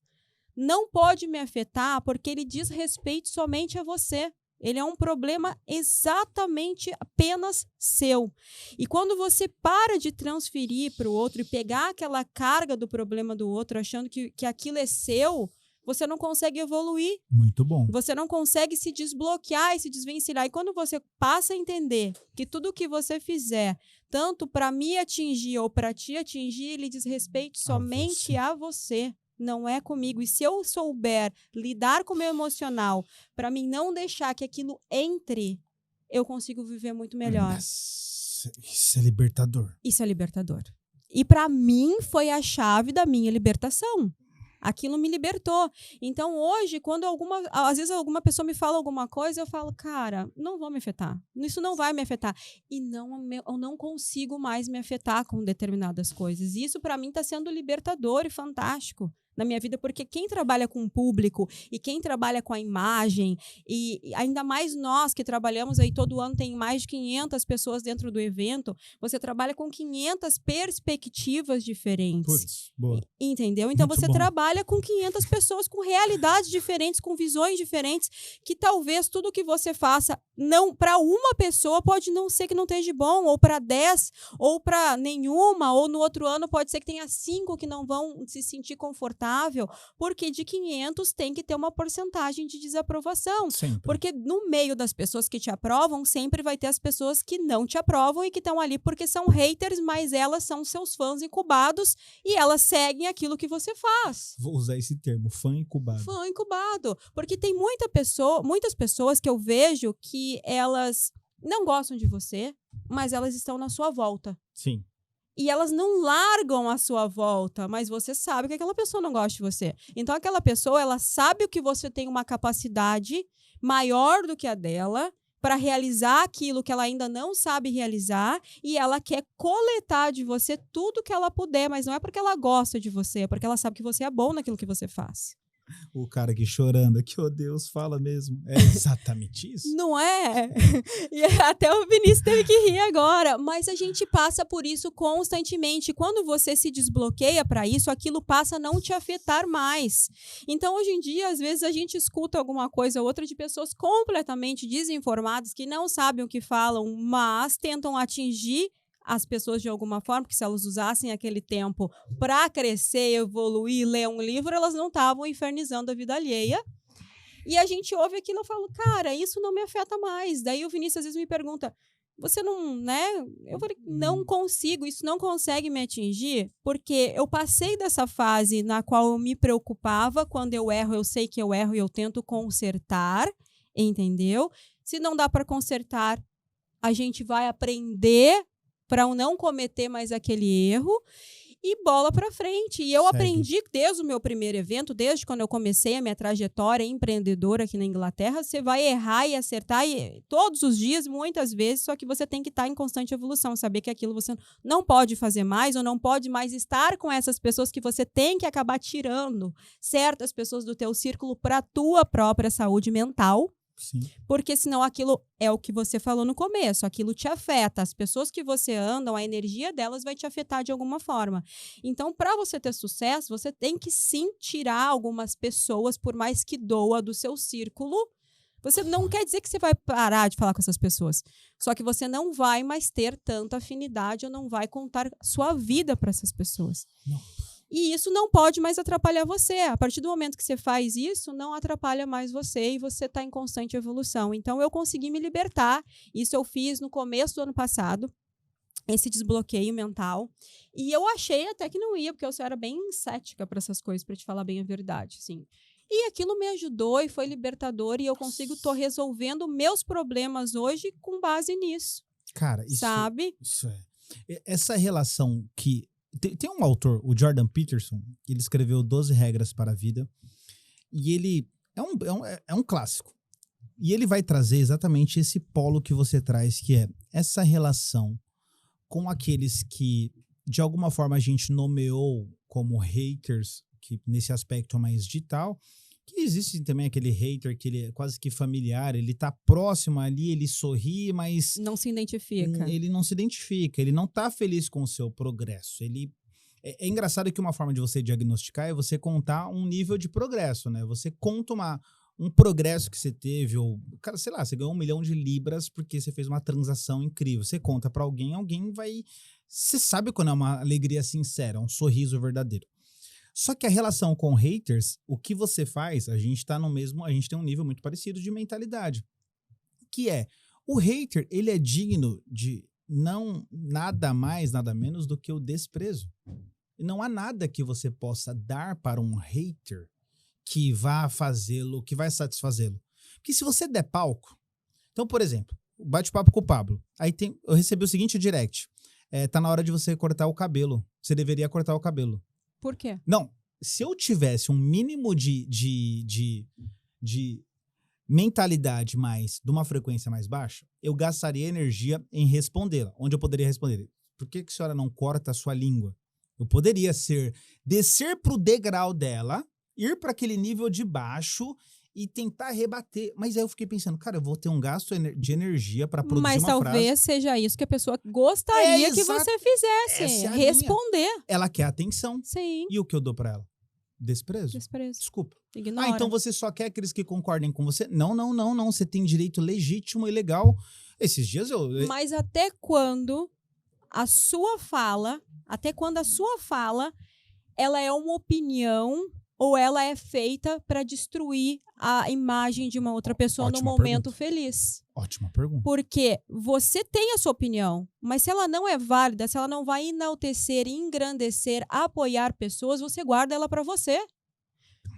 não pode me afetar porque ele diz respeito somente a você. Ele é um problema exatamente apenas seu. E quando você para de transferir para o outro e pegar aquela carga do problema do outro, achando que aquilo é seu, você não consegue evoluir. Muito bom. Você não consegue se desbloquear e se desvencilhar. E quando você passa a entender que tudo que você fizer, tanto para me atingir ou para te atingir, ele diz respeito somente a você. não é comigo. E se eu souber lidar com o meu emocional para mim não deixar que aquilo entre, eu consigo viver muito melhor. Isso é libertador. Isso é libertador. E para mim foi a chave da minha libertação. Aquilo me libertou. Então, hoje, quando às vezes alguma pessoa me fala alguma coisa, eu falo, cara, não vou me afetar. Isso não vai me afetar. E eu não consigo mais me afetar com determinadas coisas. E isso, para mim, está sendo libertador e fantástico na minha vida, porque quem trabalha com o público e quem trabalha com a imagem, e ainda mais nós que trabalhamos aí todo ano, tem mais de 500 pessoas dentro do evento, você trabalha com 500 perspectivas diferentes. Putz, boa. Entendeu? Então Muito você bom. trabalha com 500 pessoas com realidades diferentes, com visões diferentes, que talvez tudo que você faça, não para uma pessoa pode não ser que não esteja bom, ou para 10, ou para nenhuma, ou no outro ano pode ser que tenha 5 que não vão se sentir confortáveis, porque de 500 tem que ter uma porcentagem de desaprovação. Sempre. Porque no meio das pessoas que te aprovam, sempre vai ter as pessoas que não te aprovam e que estão ali porque são haters, mas elas são seus fãs incubados e elas seguem aquilo que você faz. Vou usar esse termo, fã incubado. Fã incubado. Porque tem muitas pessoas que eu vejo que elas não gostam de você, mas elas estão na sua volta. Sim. E elas não largam a sua volta, mas você sabe que aquela pessoa não gosta de você. Então, aquela pessoa, ela sabe que você tem uma capacidade maior do que a dela para realizar aquilo que ela ainda não sabe realizar e ela quer coletar de você tudo que ela puder, mas não é porque ela gosta de você, é porque ela sabe que você é bom naquilo que você faz. O cara aqui chorando, que oh Deus, fala mesmo. É exatamente isso? Não é? E até o Vinícius teve que rir agora. Mas a gente passa por isso constantemente. Quando você se desbloqueia para isso, aquilo passa a não te afetar mais. Então, hoje em dia, às vezes a gente escuta alguma coisa ou outra de pessoas completamente desinformadas, que não sabem o que falam, mas tentam atingir as pessoas de alguma forma, porque se elas usassem aquele tempo para crescer, evoluir, ler um livro, elas não estavam infernizando a vida alheia. E a gente ouve aquilo e fala, cara, isso não me afeta mais. Daí o Vinícius às vezes me pergunta, você não, né? Eu falei, não consigo, isso não consegue me atingir, porque eu passei dessa fase na qual eu me preocupava, quando eu erro, eu sei que eu erro e eu tento consertar, entendeu? Se não dá para consertar, a gente vai aprender para não cometer mais aquele erro e bola para frente. E eu aprendi desde o meu primeiro evento, desde quando eu comecei a minha trajetória empreendedora aqui na Inglaterra, você vai errar e acertar todos os dias, muitas vezes, só que você tem que estar em constante evolução, saber que aquilo você não pode fazer mais ou não pode mais estar com essas pessoas, que você tem que acabar tirando certas pessoas do teu círculo para a tua própria saúde mental. Sim. Porque senão aquilo é o que você falou no começo, aquilo te afeta. As pessoas que você anda, a energia delas vai te afetar de alguma forma. Então, para você ter sucesso, você tem que sim tirar algumas pessoas, por mais que doa, do seu círculo. Você não quer dizer que você vai parar de falar com essas pessoas. Só que você não vai mais ter tanta afinidade ou não vai contar sua vida para essas pessoas. Não. E isso não pode mais atrapalhar você. A partir do momento que você faz isso, não atrapalha mais você e você está em constante evolução. Então, eu consegui me libertar. Isso eu fiz no começo do ano passado, esse desbloqueio mental. E eu achei até que não ia, porque eu era bem cética para essas coisas, para te falar bem a verdade, assim. E aquilo me ajudou e foi libertador e eu estou resolvendo meus problemas hoje com base nisso. Cara, isso, sabe? Isso é. Essa relação que... Tem um autor, o Jordan Peterson, ele escreveu 12 Regras para a Vida, e ele é um clássico. E ele vai trazer exatamente esse polo que você traz, que é essa relação com aqueles que, de alguma forma, a gente nomeou como haters, que nesse aspecto mais digital, que existe também aquele hater que ele é quase que familiar, ele tá próximo ali, ele sorri, mas... Não se identifica. Ele não se identifica, ele não tá feliz com o seu progresso. É engraçado que uma forma de você diagnosticar é você contar um nível de progresso, né? Você conta um progresso que você teve, ou, cara, sei lá, você ganhou 1 milhão de libras porque você fez uma transação incrível. Você conta pra alguém vai... Você sabe quando é uma alegria sincera, um sorriso verdadeiro. Só que a relação com haters, o que você faz, a gente tem um nível muito parecido de mentalidade. Que é, o hater, ele é digno de nada mais, nada menos do que o desprezo. Não há nada que você possa dar para um hater que vá fazê-lo, que vai satisfazê-lo. Porque se você der palco... Então, por exemplo, bate-papo com o Pablo. Aí eu recebi o seguinte direct. Tá na hora de você cortar o cabelo. Você deveria cortar o cabelo. Por quê? Não, se eu tivesse um mínimo de mentalidade mais, de uma frequência mais baixa, eu gastaria energia em respondê-la. Onde eu poderia responder? Por que a senhora não corta a sua língua? Eu poderia descer pro degrau dela, ir para aquele nível de baixo e tentar rebater. Mas aí eu fiquei pensando, cara, eu vou ter um gasto de energia para produzir uma frase. Mas talvez seja isso que a pessoa gostaria que você fizesse. Responder. Ela quer atenção. Sim. E o que eu dou para ela? Desprezo. Desculpa. Ignora. Então você só quer aqueles que concordem com você? Não. Você tem direito legítimo e legal. Esses dias Mas até quando a sua fala, ela é uma opinião ou ela é feita para destruir a imagem de uma outra pessoa no momento feliz? Ótima pergunta. Porque você tem a sua opinião, mas se ela não é válida, se ela não vai enaltecer, engrandecer, apoiar pessoas, você guarda ela para você.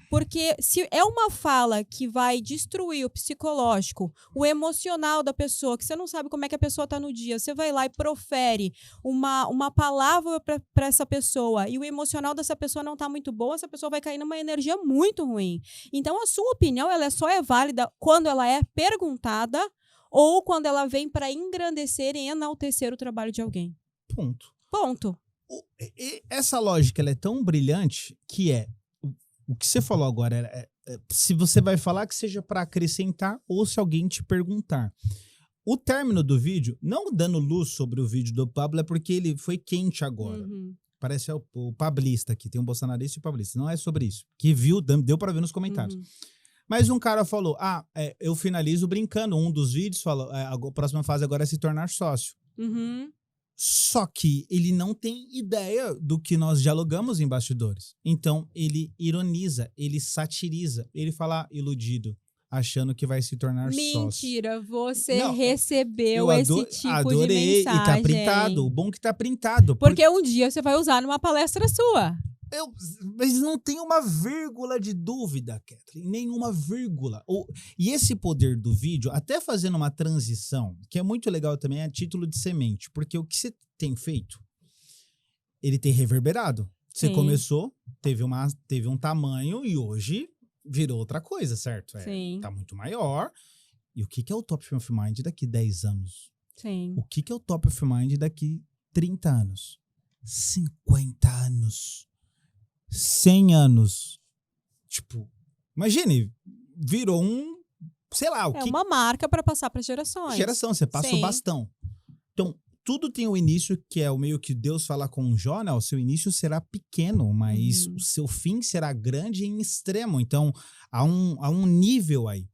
Porque se é uma fala que vai destruir o psicológico, o emocional da pessoa, que você não sabe como é que a pessoa está no dia, você vai lá e profere uma palavra para essa pessoa e o emocional dessa pessoa não está muito bom, essa pessoa vai cair numa energia muito ruim. Então, a sua opinião ela só é válida quando ela é perguntada ou quando ela vem para engrandecer e enaltecer o trabalho de alguém. Ponto. Essa lógica ela é tão brilhante que o que você falou agora, se você vai falar que seja para acrescentar ou se alguém te perguntar. O término do vídeo, não dando luz sobre o vídeo do Pablo, é porque ele foi quente agora. Parece o pablista aqui, tem um bolsonarista e o pablista. Não é sobre isso. Que viu, deu para ver nos comentários. Mas um cara falou, eu finalizo brincando. Um dos vídeos falou, a próxima fase agora é se tornar sócio. Só que ele não tem ideia do que nós dialogamos em bastidores. Então, ele ironiza, ele satiriza, ele fala iludido, achando que vai se tornar sócio. Mentira, você recebeu esse tipo de mensagem. E tá printado, o bom que tá printado. Porque um dia você vai usar numa palestra sua. Mas não tem uma vírgula de dúvida, Kathleen, nenhuma vírgula. E esse poder do vídeo, até fazendo uma transição, que é muito legal também, é a título de semente, porque o que você tem feito, ele tem reverberado. Você começou, teve um tamanho e hoje virou outra coisa, certo? Tá muito maior. E o que é o Top of Mind daqui 10 anos? O que é o Top of Mind daqui 30 anos? 50 anos? 100 anos. Tipo, imagine, virou sei lá, uma marca para passar para gerações. Você passa o bastão. Então, tudo tem um início que é o meio que Deus fala com Jó, né? O seu início será pequeno, mas o seu fim será grande em extremo. Então, há um nível aí.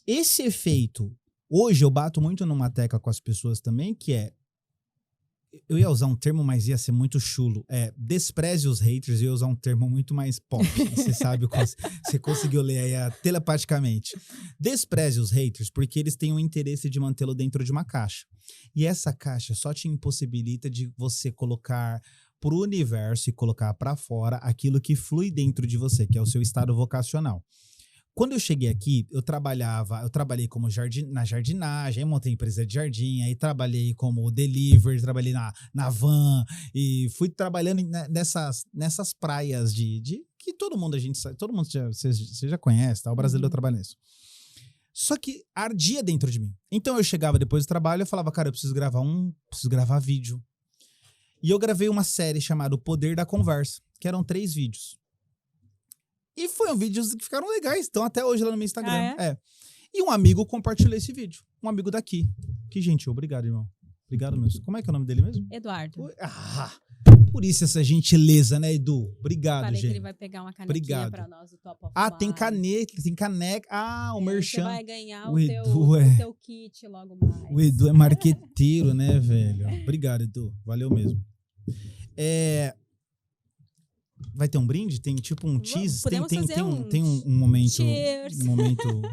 Esse efeito, hoje eu bato muito numa tecla com as pessoas também, que eu ia usar um termo, mas ia ser muito chulo. Despreze os haters, eu ia usar um termo muito mais pop. Você sabe, você conseguiu ler aí telepaticamente. Despreze os haters, porque eles têm o interesse de mantê-lo dentro de uma caixa. E essa caixa só te impossibilita de você colocar pro universo e colocar para fora aquilo que flui dentro de você, que é o seu estado vocacional. Quando eu cheguei aqui, eu trabalhei como na jardinagem, aí montei empresa de jardim, aí trabalhei como delivery, trabalhei na van e fui trabalhando nessas praias que todo mundo você já conhece, tá? O brasileiro trabalha nisso. Só que ardia dentro de mim. Então eu chegava depois do trabalho e falava, cara, eu preciso gravar vídeo. E eu gravei uma série chamada O Poder da Conversa, que eram 3 vídeos. E foram vídeos que ficaram legais, estão até hoje lá no meu Instagram. E um amigo compartilhou esse vídeo. Um amigo daqui. Que gentil, obrigado, irmão. Obrigado mesmo. Como é que é o nome dele mesmo? Eduardo. Por isso essa gentileza, né, Edu? Obrigado, gente. Que ele vai pegar uma canequinha pra nós do Top of Mind. Tem caneta, tem caneca. O merchan. Você vai ganhar o teu kit logo mais. O Edu é marqueteiro, né, velho? Obrigado, Edu. Valeu mesmo. Vai ter um brinde? Tem tipo um cheese? Tem um momento. Cheers.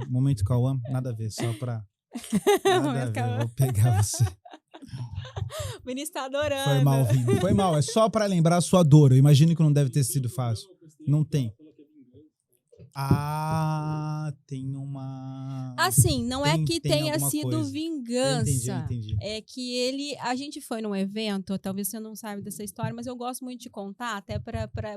Momento Cauã? Nada a ver, só pra. Nada a ver, vou pegar você. O Vinícius tá adorando. Foi mal, Vini. Foi mal. É só pra lembrar a sua dor. Eu imagino que não deve ter sido fácil. Não tem. Ah, tem uma... Assim, não é que tenha sido coisa. vingança. Entendi. É que a gente foi num evento, talvez você não saiba dessa história, mas eu gosto muito de contar, até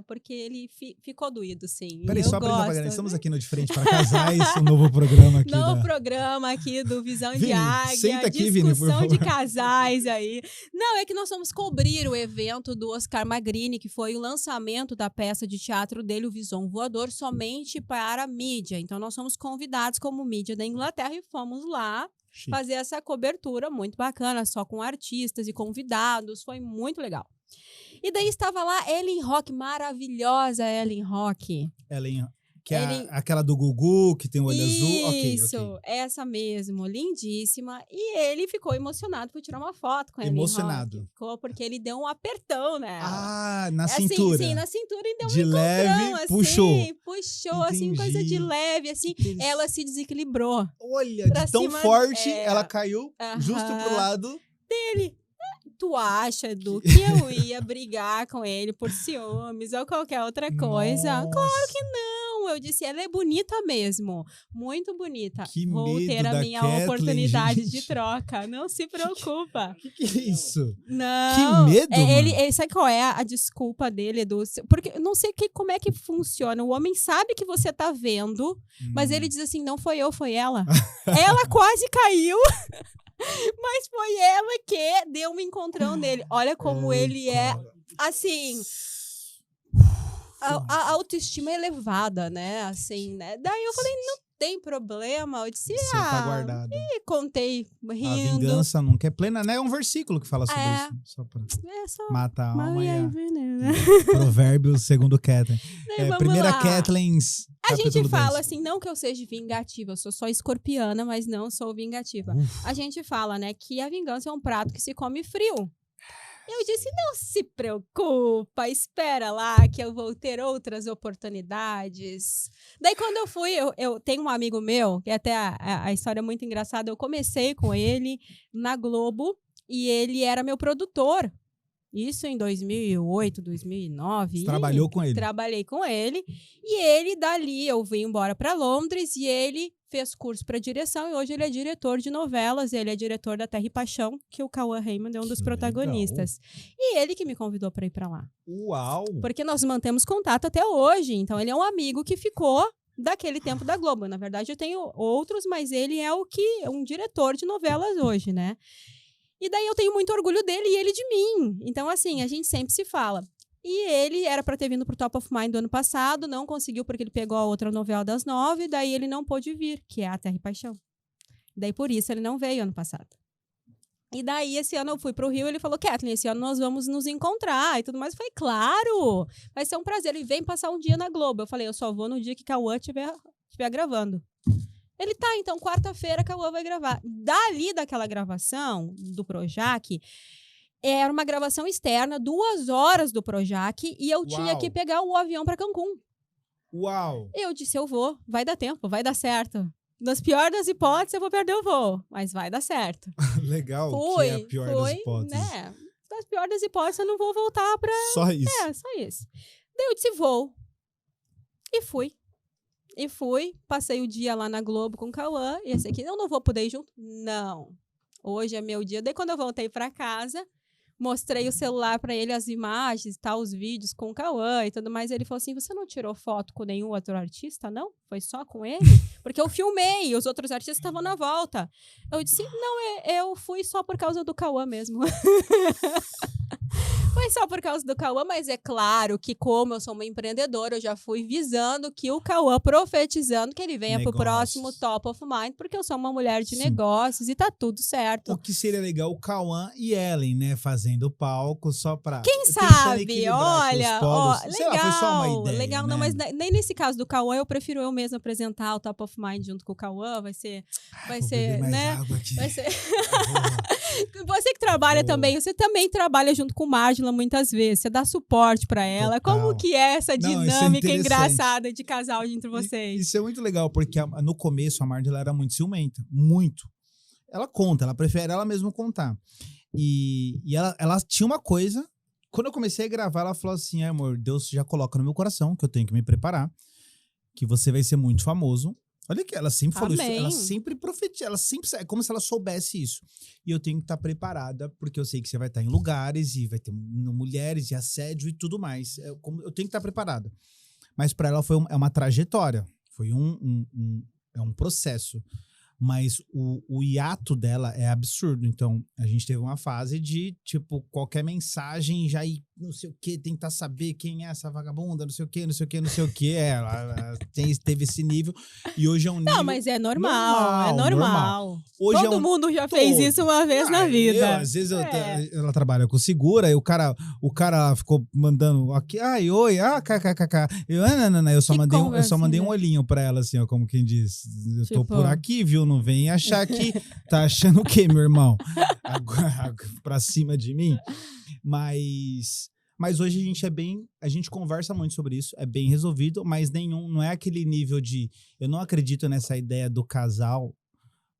porque ele ficou doído, sim. Peraí, só pra gosto. gente, estamos aqui no De Frente para Casais, um novo programa aqui. Programa aqui do Visão de Vini, Águia, senta aqui, discussão Vini, por favor. de casais aí. Não, é que nós fomos cobrir o evento do Oscar Magrini, que foi o lançamento da peça de teatro dele, o Visão Voador, somente para a mídia. Então, nós somos convidados como mídia da Inglaterra e fomos lá fazer essa cobertura muito bacana, só com artistas e convidados. Foi muito legal. E daí estava lá Ellen Rock, maravilhosa Ellen Rock. Que é aquela do Gugu, que tem o olho azul. Isso, essa mesmo, lindíssima. E ele ficou emocionado por tirar uma foto com ela. Emocionado. Ficou porque ele deu um apertão nela. Ah, na cintura. Sim, na cintura e deu de um leve, assim, puxou, assim, coisa de leve, assim. Entendi. Ela se desequilibrou. Olha, de tão forte, ela caiu justo pro lado dele. Tu acha, Edu, que eu ia brigar com ele por ciúmes ou qualquer outra coisa? Nossa. Claro que não. Eu disse, ela é bonita mesmo. Muito bonita. Que Vou medo ter a da minha Kathleen, oportunidade gente. de troca. Não se preocupa. Que é isso? Não. Que medo, mano. Sabe qual é a desculpa dele, Edu? Porque eu não sei como é que funciona. O homem sabe que você tá vendo, mas ele diz assim, não foi eu, foi ela. Ela quase caiu. Mas foi ela que deu um encontrão nele. Olha como ele é, assim... A autoestima é elevada, né? Assim, né? Daí eu falei, não tem problema. Eu disse, tá guardado. E contei, rindo. A vingança nunca é plena, né? É um versículo que fala sobre isso. Só pra matar a alma e Provérbios segundo Kathleen. Primeira Kathleen. A gente fala assim, não que eu seja vingativa, eu sou só escorpiana, mas não sou vingativa. A gente fala, né, que a vingança é um prato que se come frio. Eu disse, não se preocupa, espera lá que eu vou ter outras oportunidades. Daí quando eu fui, eu tenho um amigo meu, que até a história é muito engraçada, eu comecei com ele na Globo e ele era meu produtor. Isso em 2008, 2009. Você trabalhou com ele? Trabalhei com ele. E ele, dali, eu vim embora para Londres e ele fez curso para direção e hoje ele é diretor de novelas. Ele é diretor da Terra e Paixão, que o Cauã Raymond é um dos protagonistas. Legal. E ele que me convidou para ir para lá. Uau! Porque nós mantemos contato até hoje. Então, ele é um amigo que ficou daquele tempo da Globo. Na verdade, eu tenho outros, mas ele é um diretor de novelas hoje, né? E daí eu tenho muito orgulho dele e ele de mim. Então, assim, a gente sempre se fala. E ele era para ter vindo pro Top of Mind do ano passado, não conseguiu porque ele pegou a outra novela das 9, daí ele não pôde vir, que é a Terra e Paixão. Daí por isso ele não veio ano passado. E daí esse ano eu fui pro Rio e ele falou, Kathleen, esse ano nós vamos nos encontrar e tudo mais. Eu falei, claro, vai ser um prazer. Ele vem passar um dia na Globo. Eu falei, eu só vou no dia que Cauã estiver gravando. Ele tá, então, quarta-feira, Cauã vai gravar. Dali daquela gravação do Projac, era uma gravação externa, 2 horas do Projac, e eu tinha que pegar o avião para Cancún. Uau! Eu disse, eu vou, vai dar tempo, vai dar certo. Nas piores das hipóteses, eu vou perder o voo, mas vai dar certo. Legal, que é a pior das hipóteses. Né? Das piores das hipóteses, eu não vou voltar pra... Só isso. Só isso. Daí eu disse, vou. E fui. Passei o dia lá na Globo com o Cauã, e esse aqui, eu não vou poder ir junto? Não. Hoje é meu dia. Daí quando eu voltei pra casa, mostrei o celular pra ele, as imagens, tal, os vídeos com o Cauã e tudo mais. Ele falou assim, você não tirou foto com nenhum outro artista, não? Foi só com ele? Porque eu filmei, os outros artistas estavam na volta. Eu disse, não, eu fui só por causa do Cauã mesmo. Foi só por causa do Cauã, mas é claro que como eu sou uma empreendedora, eu já fui visando que o Cauã, profetizando que ele venha pro próximo Top of Mind, porque eu sou uma mulher de negócios e tá tudo certo. O que seria legal, o Cauã e Ellen, né, fazendo palco só pra... Quem sabe, olha, legal, sei lá, foi só uma ideia, legal, né? não, mas nem nesse caso do Cauã, eu prefiro eu mesma apresentar o Top of Mind junto com o Cauã, vai ser, né? Vai ser... Você que trabalha também, você também trabalha junto com Margila muitas vezes, você dá suporte pra ela. Total. Como que é essa dinâmica engraçada de casal entre vocês? Isso é muito legal, porque no começo a Margila era muito ciumenta, muito. ela conta, ela prefere ela mesma contar. E ela tinha uma coisa, quando eu comecei a gravar, ela falou assim, amor, Deus já coloca no meu coração que eu tenho que me preparar, que você vai ser muito famoso. Olha que ela sempre falou isso, ela sempre profetiza, ela sempre, é como se ela soubesse isso. E eu tenho que estar preparada, porque eu sei que você vai estar em lugares e vai ter mulheres e assédio e tudo mais. Eu tenho que estar preparada. Mas para ela é uma trajetória, foi um processo. Mas o hiato dela é absurdo. Então, a gente teve uma fase de, tipo, qualquer mensagem já ir, não sei o quê, tentar saber quem é essa vagabunda, não sei o quê, não sei o quê, não sei o quê. Ela teve esse nível. E hoje é um nível... Não, mas é normal, é normal. Hoje todo mundo já fez isso uma vez na vida. Às vezes ela trabalha com segura, e o cara ficou mandando aqui, ai, oi, kkkk. Eu só mandei um olhinho pra ela, assim, ó, como quem diz. Eu tô por aqui, viu? Não vem achar que tá achando o quê, meu irmão? Agora, pra cima de mim. Mas hoje a gente conversa muito sobre isso, é bem resolvido, mas não é aquele nível de, eu não acredito nessa ideia do casal,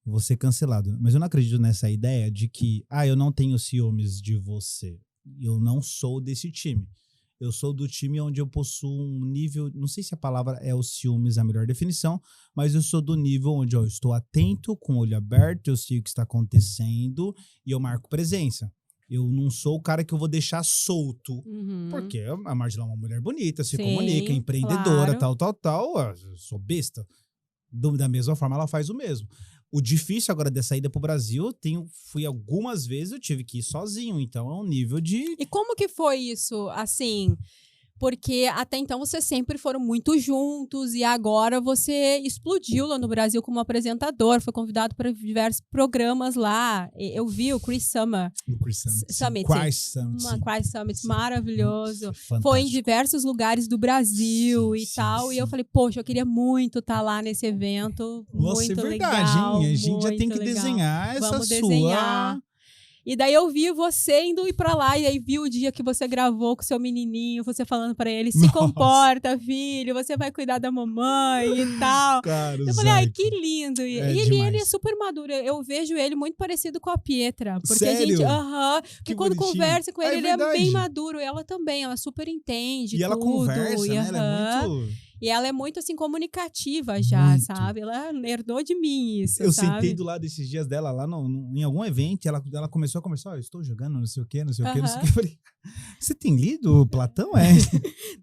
vou ser cancelado, mas eu não acredito nessa ideia de que, eu não tenho ciúmes de você, eu não sou desse time. Eu sou do time onde eu possuo um nível, não sei se a palavra é o ciúmes a melhor definição, mas eu sou do nível onde eu estou atento, com o olho aberto, eu sei o que está acontecendo e eu marco presença. Eu não sou o cara que eu vou deixar solto, porque a Marjorie é uma mulher bonita, se comunica, empreendedora, tal. Eu sou besta. Da mesma forma, ela faz o mesmo. O difícil agora dessa ida pro Brasil, fui algumas vezes, eu tive que ir sozinho, então é um nível de... E como que foi isso, assim? Porque até então vocês sempre foram muito juntos e agora você explodiu lá no Brasil como apresentador, foi convidado para diversos programas lá. Eu vi o Chris Summer. O Chris Summit. Chris Summit, sim. maravilhoso. Fantástico. Foi em diversos lugares do Brasil e tal. E eu falei, poxa, eu queria muito estar lá nesse evento. Nossa, muito é verdade, legal, hein? A gente já tem que legal. desenhar essa Vamos sua... desenhar. E daí eu vi você indo ir pra lá, e aí vi o dia que você gravou com seu menininho, você falando pra ele, se comporta, filho, você vai cuidar da mamãe e tal. Cara, eu falei, ai, que lindo. E ele é super maduro, eu vejo ele muito parecido com a Pietra. Porque sério? Porque quando bonitinho. Conversa com ele, ele é verdade. bem maduro. Ela também, ela super entende e ela conversa, né? Ela é muito... E ela é muito, assim, comunicativa já, muito. sabe? Ela herdou de mim isso, eu sabe? sentei do lado esses dias dela lá em algum evento, ela começou a conversar, eu estou jogando não sei o quê, não sei o quê. Eu falei, você tem lido Platão?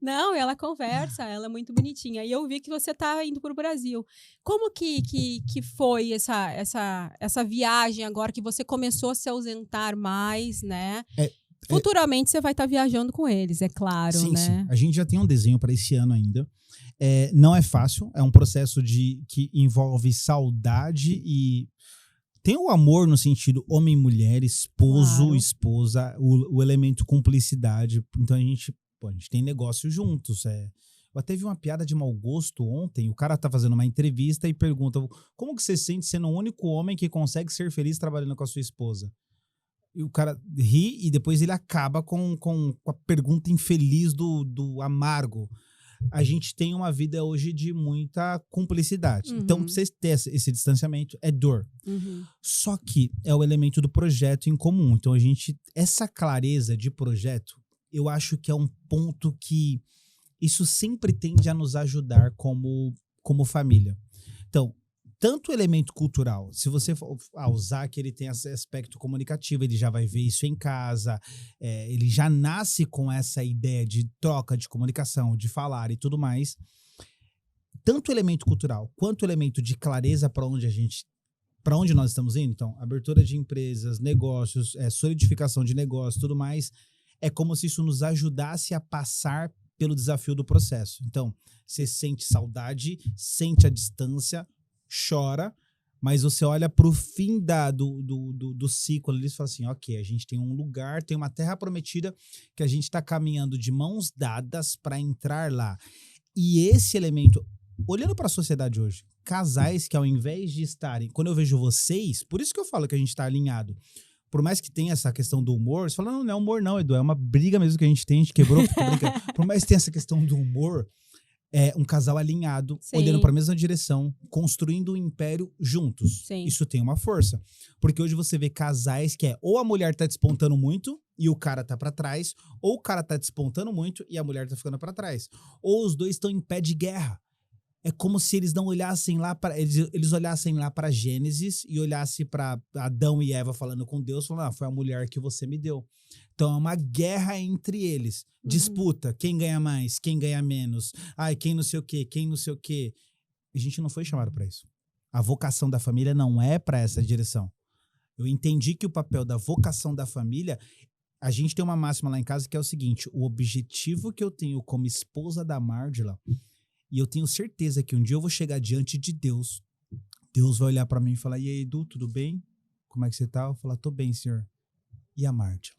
Não, ela conversa, ela é muito bonitinha. E eu vi que você tá indo pro Brasil. Como que foi essa viagem agora que você começou a se ausentar mais, né? Futuramente você vai estar viajando com eles, é claro, sim, né? Sim, a gente já tem um desenho para esse ano ainda. Não é fácil, é um processo que envolve saudade e tem o amor no sentido homem e mulher, esposo, esposa, o elemento cumplicidade. Então a gente tem negócio juntos. Eu até vi uma piada de mau gosto ontem, o cara tá fazendo uma entrevista e pergunta, como que você se sente sendo o único homem que consegue ser feliz trabalhando com a sua esposa? E o cara ri e depois ele acaba com a pergunta infeliz do amargo. A gente tem uma vida hoje de muita cumplicidade. Então, pra vocês terem esse distanciamento, é dor. Só que é o elemento do projeto em comum. Então, essa clareza de projeto, eu acho que é um ponto que isso sempre tende a nos ajudar como família. Então, tanto o elemento cultural, se você for usar que ele tem esse aspecto comunicativo, ele já vai ver isso em casa, ele já nasce com essa ideia de troca, de comunicação, de falar e tudo mais. Tanto o elemento cultural quanto o elemento de clareza para onde nós estamos indo, então, abertura de empresas, negócios, solidificação de negócios, tudo mais, é como se isso nos ajudasse a passar pelo desafio do processo. Então, você sente saudade, sente a distância, chora, mas você olha para o fim do ciclo ali e fala assim, ok, a gente tem um lugar, tem uma terra prometida que a gente está caminhando de mãos dadas para entrar lá. E esse elemento, olhando para a sociedade hoje, casais que ao invés de estarem, quando eu vejo vocês, por isso que eu falo que a gente está alinhado, por mais que tenha essa questão do humor, você fala, não é humor não, Edu, é uma briga mesmo que a gente tem, a gente quebrou, por mais que tenha essa questão do humor, um casal alinhado, Sim. olhando para a mesma direção, construindo um império juntos. Sim. Isso tem uma força. Porque hoje você vê casais que ou a mulher tá despontando muito e o cara tá para trás, ou o cara tá despontando muito e a mulher tá ficando para trás. Ou os dois estão em pé de guerra. É como se eles não olhassem lá para eles olhassem lá para Gênesis e olhassem para Adão e Eva falando com Deus, falando: foi a mulher que você me deu. Então é uma guerra entre eles. Disputa, quem ganha mais, quem ganha menos. Ai, quem não sei o quê, quem não sei o quê. A gente não foi chamado para isso. A vocação da família não é para essa direção. Eu entendi que o papel da vocação da família, a gente tem uma máxima lá em casa que é o seguinte: o objetivo que eu tenho como esposa da Mardila, e eu tenho certeza que um dia eu vou chegar diante de Deus, Deus vai olhar para mim e falar: e aí, Edu, tudo bem? Como é que você tá? Eu vou falar: tô bem, senhor. E a Mardila?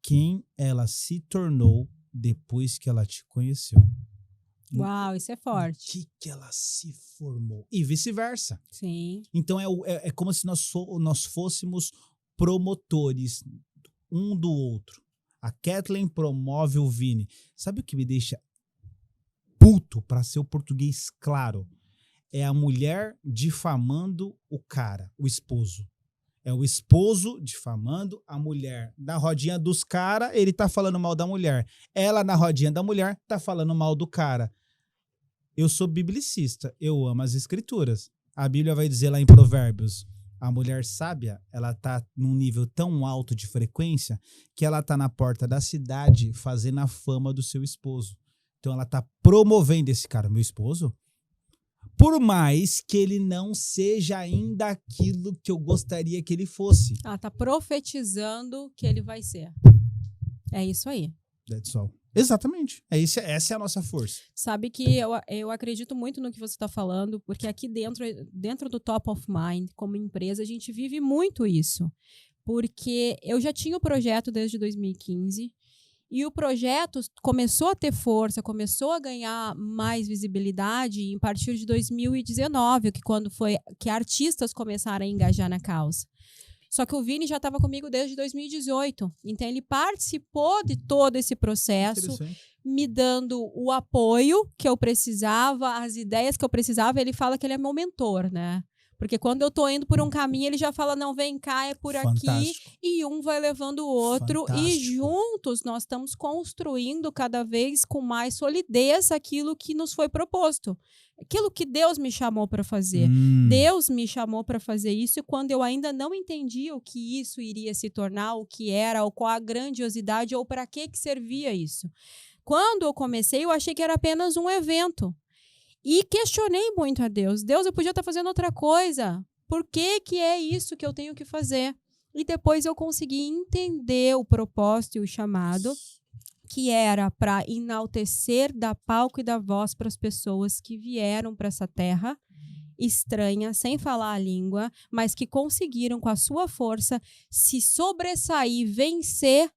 Quem ela se tornou depois que ela te conheceu? Uau, isso é forte. O que ela se formou? E vice-versa. Sim. Então é como se nós fôssemos promotores um do outro. A Kathleen promove o Vini. Sabe o que me deixa puto, para ser o português claro? É a mulher difamando o cara, o esposo. É o esposo difamando a mulher. Na rodinha dos caras, ele tá falando mal da mulher. Ela, na rodinha da mulher, tá falando mal do cara. Eu sou biblicista, eu amo as escrituras. A Bíblia vai dizer lá em Provérbios: a mulher sábia, ela tá num nível tão alto de frequência que ela tá na porta da cidade fazendo a fama do seu esposo. Então ela tá promovendo esse cara, meu esposo, por mais que ele não seja ainda aquilo que eu gostaria que ele fosse. Ela tá profetizando que ele vai ser. É isso aí. That's all. Exatamente. Essa é a nossa força. Sabe que eu acredito muito no que você está falando, porque aqui dentro do Top of Mind, como empresa, a gente vive muito isso. Porque eu já tinha o projeto desde 2015 e o projeto começou a ter força, começou a ganhar mais visibilidade a partir de 2019, quando foi que artistas começaram a engajar na causa. Só que o Vini já estava comigo desde 2018. Então, ele participou de todo esse processo, me dando o apoio que eu precisava, as ideias que eu precisava. Ele fala que ele é meu mentor, né? Porque quando eu tô indo por um caminho, ele já fala: não, vem cá, é por aqui. E um vai levando o outro. E juntos nós estamos construindo cada vez com mais solidez aquilo que nos foi proposto. Aquilo que Deus me chamou para fazer. Deus me chamou para fazer isso quando eu ainda não entendia o que isso iria se tornar, o que era, ou qual a grandiosidade, ou para que servia isso. Quando eu comecei, eu achei que era apenas um evento. E questionei muito a Deus. Deus, eu podia estar fazendo outra coisa. Por que é isso que eu tenho que fazer? E depois eu consegui entender o propósito e o chamado, que era para enaltecer, dar palco e dar voz para as pessoas que vieram para essa terra estranha, sem falar a língua, mas que conseguiram, com a sua força, se sobressair, vencer,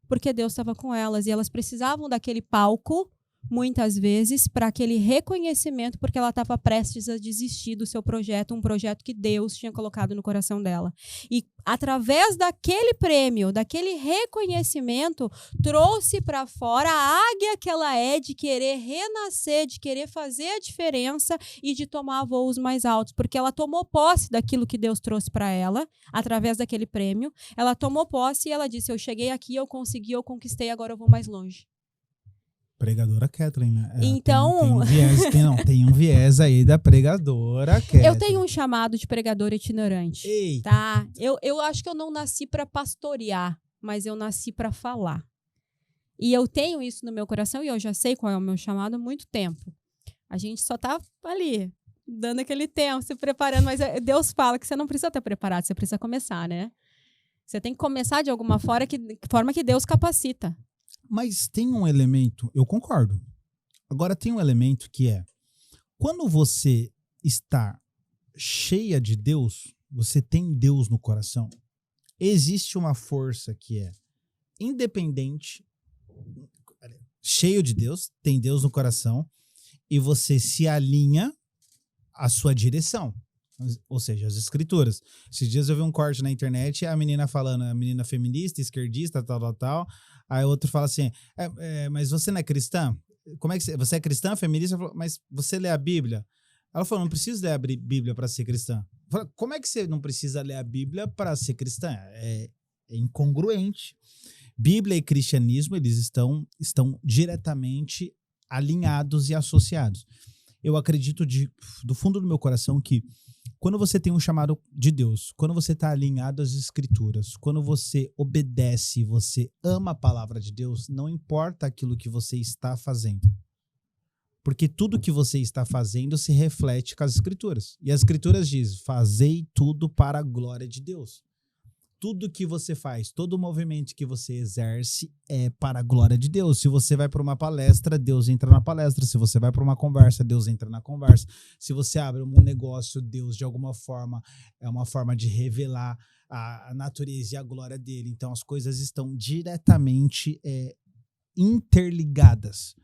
porque Deus estava com elas. E elas precisavam daquele palco, muitas vezes, para aquele reconhecimento, porque ela estava prestes a desistir do seu projeto, um projeto que Deus tinha colocado no coração dela. E, através daquele prêmio, daquele reconhecimento, trouxe para fora a águia que ela é, de querer renascer, de querer fazer a diferença e de tomar voos mais altos, porque ela tomou posse daquilo que Deus trouxe para ela, através daquele prêmio. Ela tomou posse e ela disse: eu cheguei aqui, eu consegui, eu conquistei, agora eu vou mais longe. Pregadora Kathleen, né? Então... Tem um viés aí da pregadora Kathleen. Eu tenho um chamado de pregadora itinerante. Eita. Tá? Eu acho que eu não nasci para pastorear, mas eu nasci para falar. E eu tenho isso no meu coração e eu já sei qual é o meu chamado há muito tempo. A gente só tá ali, dando aquele tempo, se preparando, mas Deus fala que você não precisa estar preparado, você precisa começar, né? Você tem que começar de alguma forma que Deus capacita. Mas tem um elemento, eu concordo. Agora tem um elemento que é, quando você está cheia de Deus, você tem Deus no coração, existe uma força que é independente, cheio de Deus, tem Deus no coração, e você se alinha à sua direção. Ou seja, as escrituras. Esses dias eu vi um corte na internet, a menina falando, a menina feminista, esquerdista, tal. Aí outro fala assim, mas você não é cristã? como é que você é cristã, feminista? Falou, mas você lê a Bíblia? Ela falou, não preciso ler a Bíblia para ser cristã. Eu falei, como é que você não precisa ler a Bíblia para ser cristã? É incongruente. Bíblia e cristianismo, eles estão diretamente alinhados e associados. Eu acredito do fundo do meu coração que quando você tem um chamado de Deus, quando você está alinhado às Escrituras, quando você obedece, você ama a palavra de Deus, não importa aquilo que você está fazendo. Porque tudo que você está fazendo se reflete com as Escrituras. E as Escrituras dizem, fazei tudo para a glória de Deus. Tudo que você faz, todo movimento que você exerce é para a glória de Deus. Se você vai para uma palestra, Deus entra na palestra. Se você vai para uma conversa, Deus entra na conversa. Se você abre um negócio, Deus, de alguma forma, é uma forma de revelar a natureza e a glória dele. Então, as coisas estão diretamente interligadas.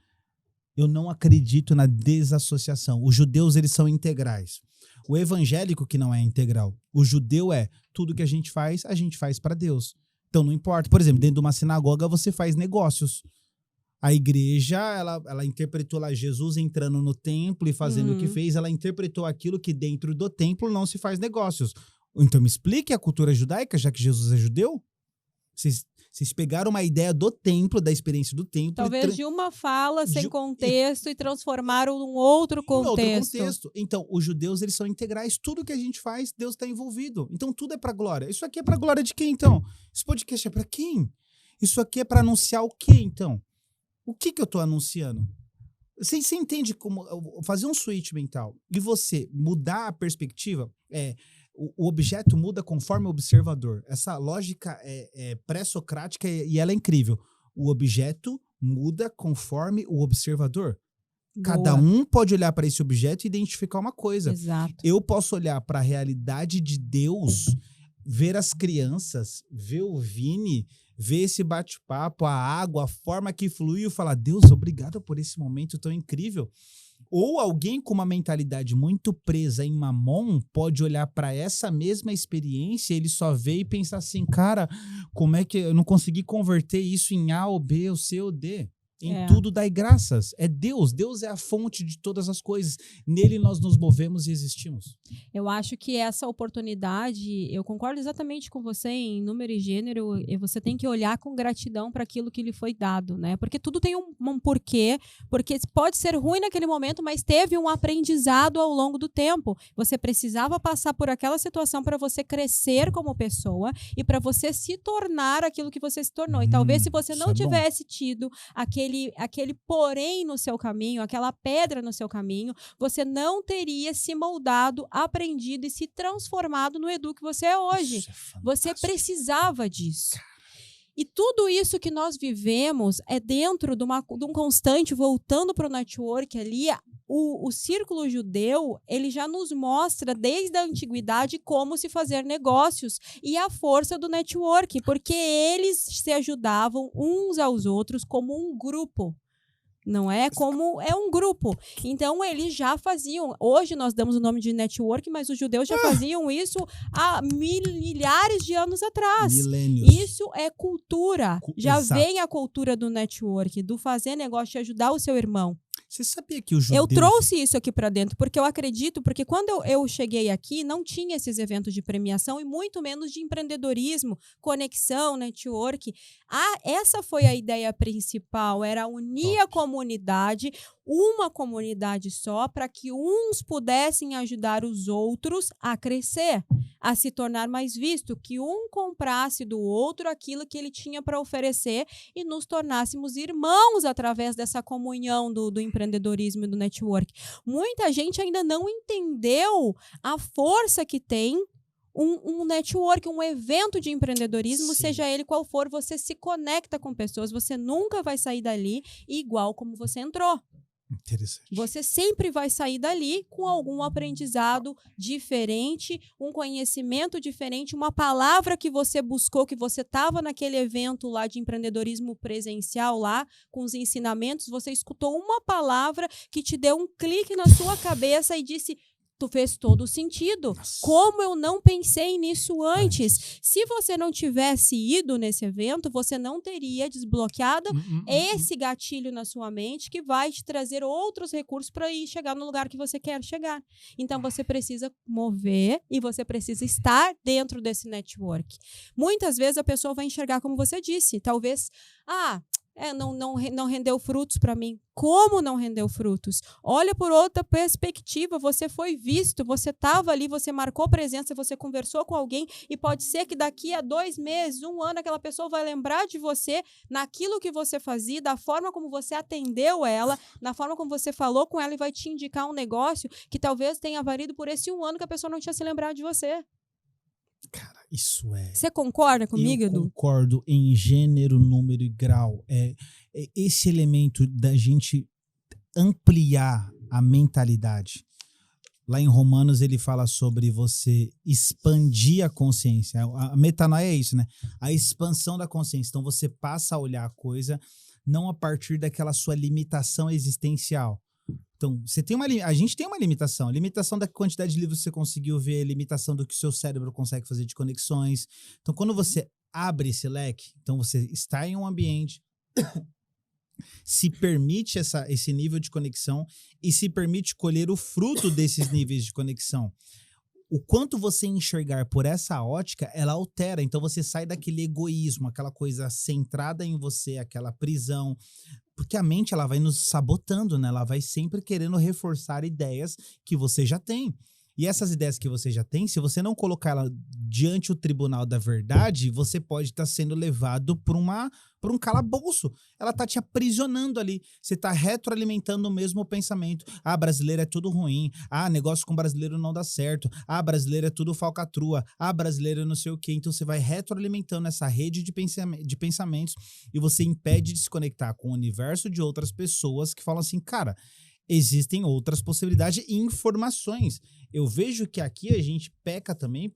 Eu não acredito na desassociação. Os judeus, eles são integrais. O evangélico que não é integral. O judeu tudo que a gente faz para Deus. Então não importa. Por exemplo, dentro de uma sinagoga você faz negócios. A igreja, ela interpretou lá Jesus entrando no templo e fazendo o que fez. Ela interpretou aquilo que dentro do templo não se faz negócios. Então me explique a cultura judaica, já que Jesus é judeu? Vocês pegaram uma ideia do templo, da experiência do templo. Talvez de uma fala sem contexto e transformaram num outro contexto. Então, os judeus, eles são integrais. Tudo que a gente faz, Deus está envolvido. Então, tudo é para glória. Isso aqui é para glória de quem, então? Esse podcast é para quem? Isso aqui é para anunciar o quê, então? O que eu estou anunciando? Você entende como fazer um switch mental e você mudar a perspectiva? O objeto muda conforme o observador. Essa lógica é pré-socrática e ela é incrível. O objeto muda conforme o observador. Boa. Cada um pode olhar para esse objeto e identificar uma coisa. Exato. Eu posso olhar para a realidade de Deus, ver as crianças, ver o Vini, ver esse bate-papo, a água, a forma que flui e falar, Deus, obrigado por esse momento tão incrível. Ou alguém com uma mentalidade muito presa em Mamon pode olhar para essa mesma experiência, ele só vê e pensar assim, cara, como é que eu não consegui converter isso em A ou B ou C ou D? Em tudo dai graças. É Deus. Deus é a fonte de todas as coisas. Nele nós nos movemos e existimos. Eu acho que essa oportunidade, eu concordo exatamente com você em número e gênero, e você tem que olhar com gratidão para aquilo que lhe foi dado, né? Porque tudo tem um porquê, porque pode ser ruim naquele momento, mas teve um aprendizado ao longo do tempo. Você precisava passar por aquela situação para você crescer como pessoa e para você se tornar aquilo que você se tornou. E talvez se você não tivesse tido aquele porém no seu caminho, aquela pedra no seu caminho, você não teria se moldado, aprendido e se transformado no Edu que você é hoje. Você precisava disso. E tudo isso que nós vivemos é dentro de um constante, voltando para o network ali, o círculo judeu, ele já nos mostra desde a antiguidade como se fazer negócios e a força do network, porque eles se ajudavam uns aos outros como um grupo. Não é como é um grupo. Então, eles já faziam. Hoje nós damos o nome de network, mas os judeus já faziam isso há milhares de anos atrás. Milênios. Isso é cultura. Já vem a cultura do network, do fazer negócio, de ajudar o seu irmão. Você sabia que o judeu... Eu trouxe isso aqui para dentro, porque eu acredito, porque quando eu cheguei aqui, não tinha esses eventos de premiação e muito menos de empreendedorismo, conexão, network. Essa foi a ideia principal, era unir a comunidade, uma comunidade só, para que uns pudessem ajudar os outros a crescer, a se tornar mais visto, que um comprasse do outro aquilo que ele tinha para oferecer e nos tornássemos irmãos através dessa comunhão do empreendedorismo e do network. Muita gente ainda não entendeu a força que tem um network, um evento de empreendedorismo, seja ele qual for, você se conecta com pessoas, você nunca vai sair dali igual como você entrou. Interessante. Você sempre vai sair dali com algum aprendizado diferente, um conhecimento diferente, uma palavra que você buscou, que você estava naquele evento lá de empreendedorismo presencial lá, com os ensinamentos, você escutou uma palavra que te deu um clique na sua cabeça e disse, fez todo o sentido. Nossa. Como eu não pensei nisso antes? Se você não tivesse ido nesse evento, você não teria desbloqueado esse gatilho na sua mente que vai te trazer outros recursos para ir chegar no lugar que você quer chegar. Então, você precisa mover e você precisa estar dentro desse network. Muitas vezes a pessoa vai enxergar como você disse. Talvez, não rendeu frutos para mim. Como não rendeu frutos? Olha por outra perspectiva. Você foi visto, você estava ali, você marcou presença, você conversou com alguém e pode ser que daqui a 2 meses, 1 ano, aquela pessoa vai lembrar de você naquilo que você fazia, da forma como você atendeu ela, na forma como você falou com ela e vai te indicar um negócio que talvez tenha varido por esse 1 ano que a pessoa não tinha se lembrado de você. Cara, isso é... Você concorda comigo, Edu? Eu concordo em gênero, número e grau. É esse elemento da gente ampliar a mentalidade. Lá em Romanos ele fala sobre você expandir a consciência. A metanoia é isso, né? A expansão da consciência. Então você passa a olhar a coisa não a partir daquela sua limitação existencial. Então, a gente tem uma limitação. A limitação da quantidade de livros que você conseguiu ver, a limitação do que o seu cérebro consegue fazer de conexões. Então, quando você abre esse leque, então você está em um ambiente, se permite esse nível de conexão e se permite colher o fruto desses níveis de conexão. O quanto você enxergar por essa ótica, ela altera. Então, você sai daquele egoísmo, aquela coisa centrada em você, aquela prisão. Porque a mente, ela vai nos sabotando, né? Ela vai sempre querendo reforçar ideias que você já tem. E essas ideias que você já tem, se você não colocar ela diante o tribunal da verdade, você pode estar sendo levado por um calabouço. Ela está te aprisionando ali. Você está retroalimentando o mesmo pensamento. Ah, brasileiro é tudo ruim. Ah, negócio com brasileiro não dá certo. Ah, brasileiro é tudo falcatrua. Ah, brasileiro é não sei o quê. Então você vai retroalimentando essa rede de pensamentos e você impede de se conectar com o universo de outras pessoas que falam assim, cara, existem outras possibilidades e informações. Eu vejo que aqui a gente peca também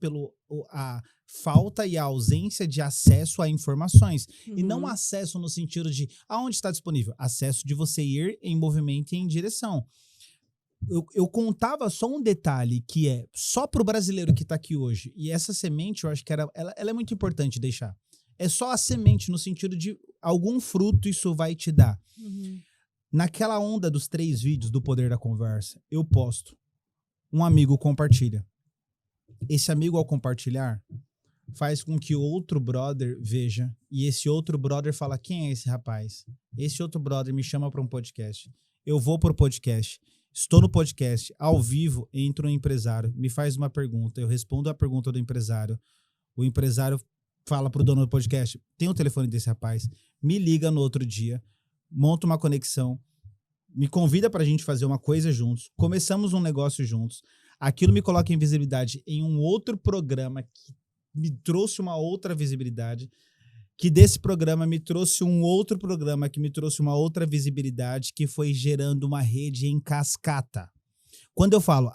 a falta e a ausência de acesso a informações. E não acesso no sentido de aonde está disponível. Acesso de você ir em movimento e em direção. Eu contava só um detalhe que é só para o brasileiro que está aqui hoje. E essa semente, eu acho que ela é muito importante deixar. É só a semente no sentido de algum fruto isso vai te dar. Naquela onda dos 3 vídeos do Poder da Conversa, eu posto. Um amigo compartilha. Esse amigo, ao compartilhar, faz com que outro brother veja. E esse outro brother fala, quem é esse rapaz? Esse outro brother me chama para um podcast. Eu vou pro podcast. Estou no podcast, ao vivo, entra um empresário, me faz uma pergunta, eu respondo a pergunta do empresário. O empresário fala pro dono do podcast, tem o telefone desse rapaz, me liga no outro dia, monta uma conexão, me convida pra gente fazer uma coisa juntos, começamos um negócio juntos, aquilo me coloca em visibilidade em um outro programa que me trouxe uma outra visibilidade, que desse programa me trouxe um outro programa que me trouxe uma outra visibilidade, que foi gerando uma rede em cascata. Quando eu falo,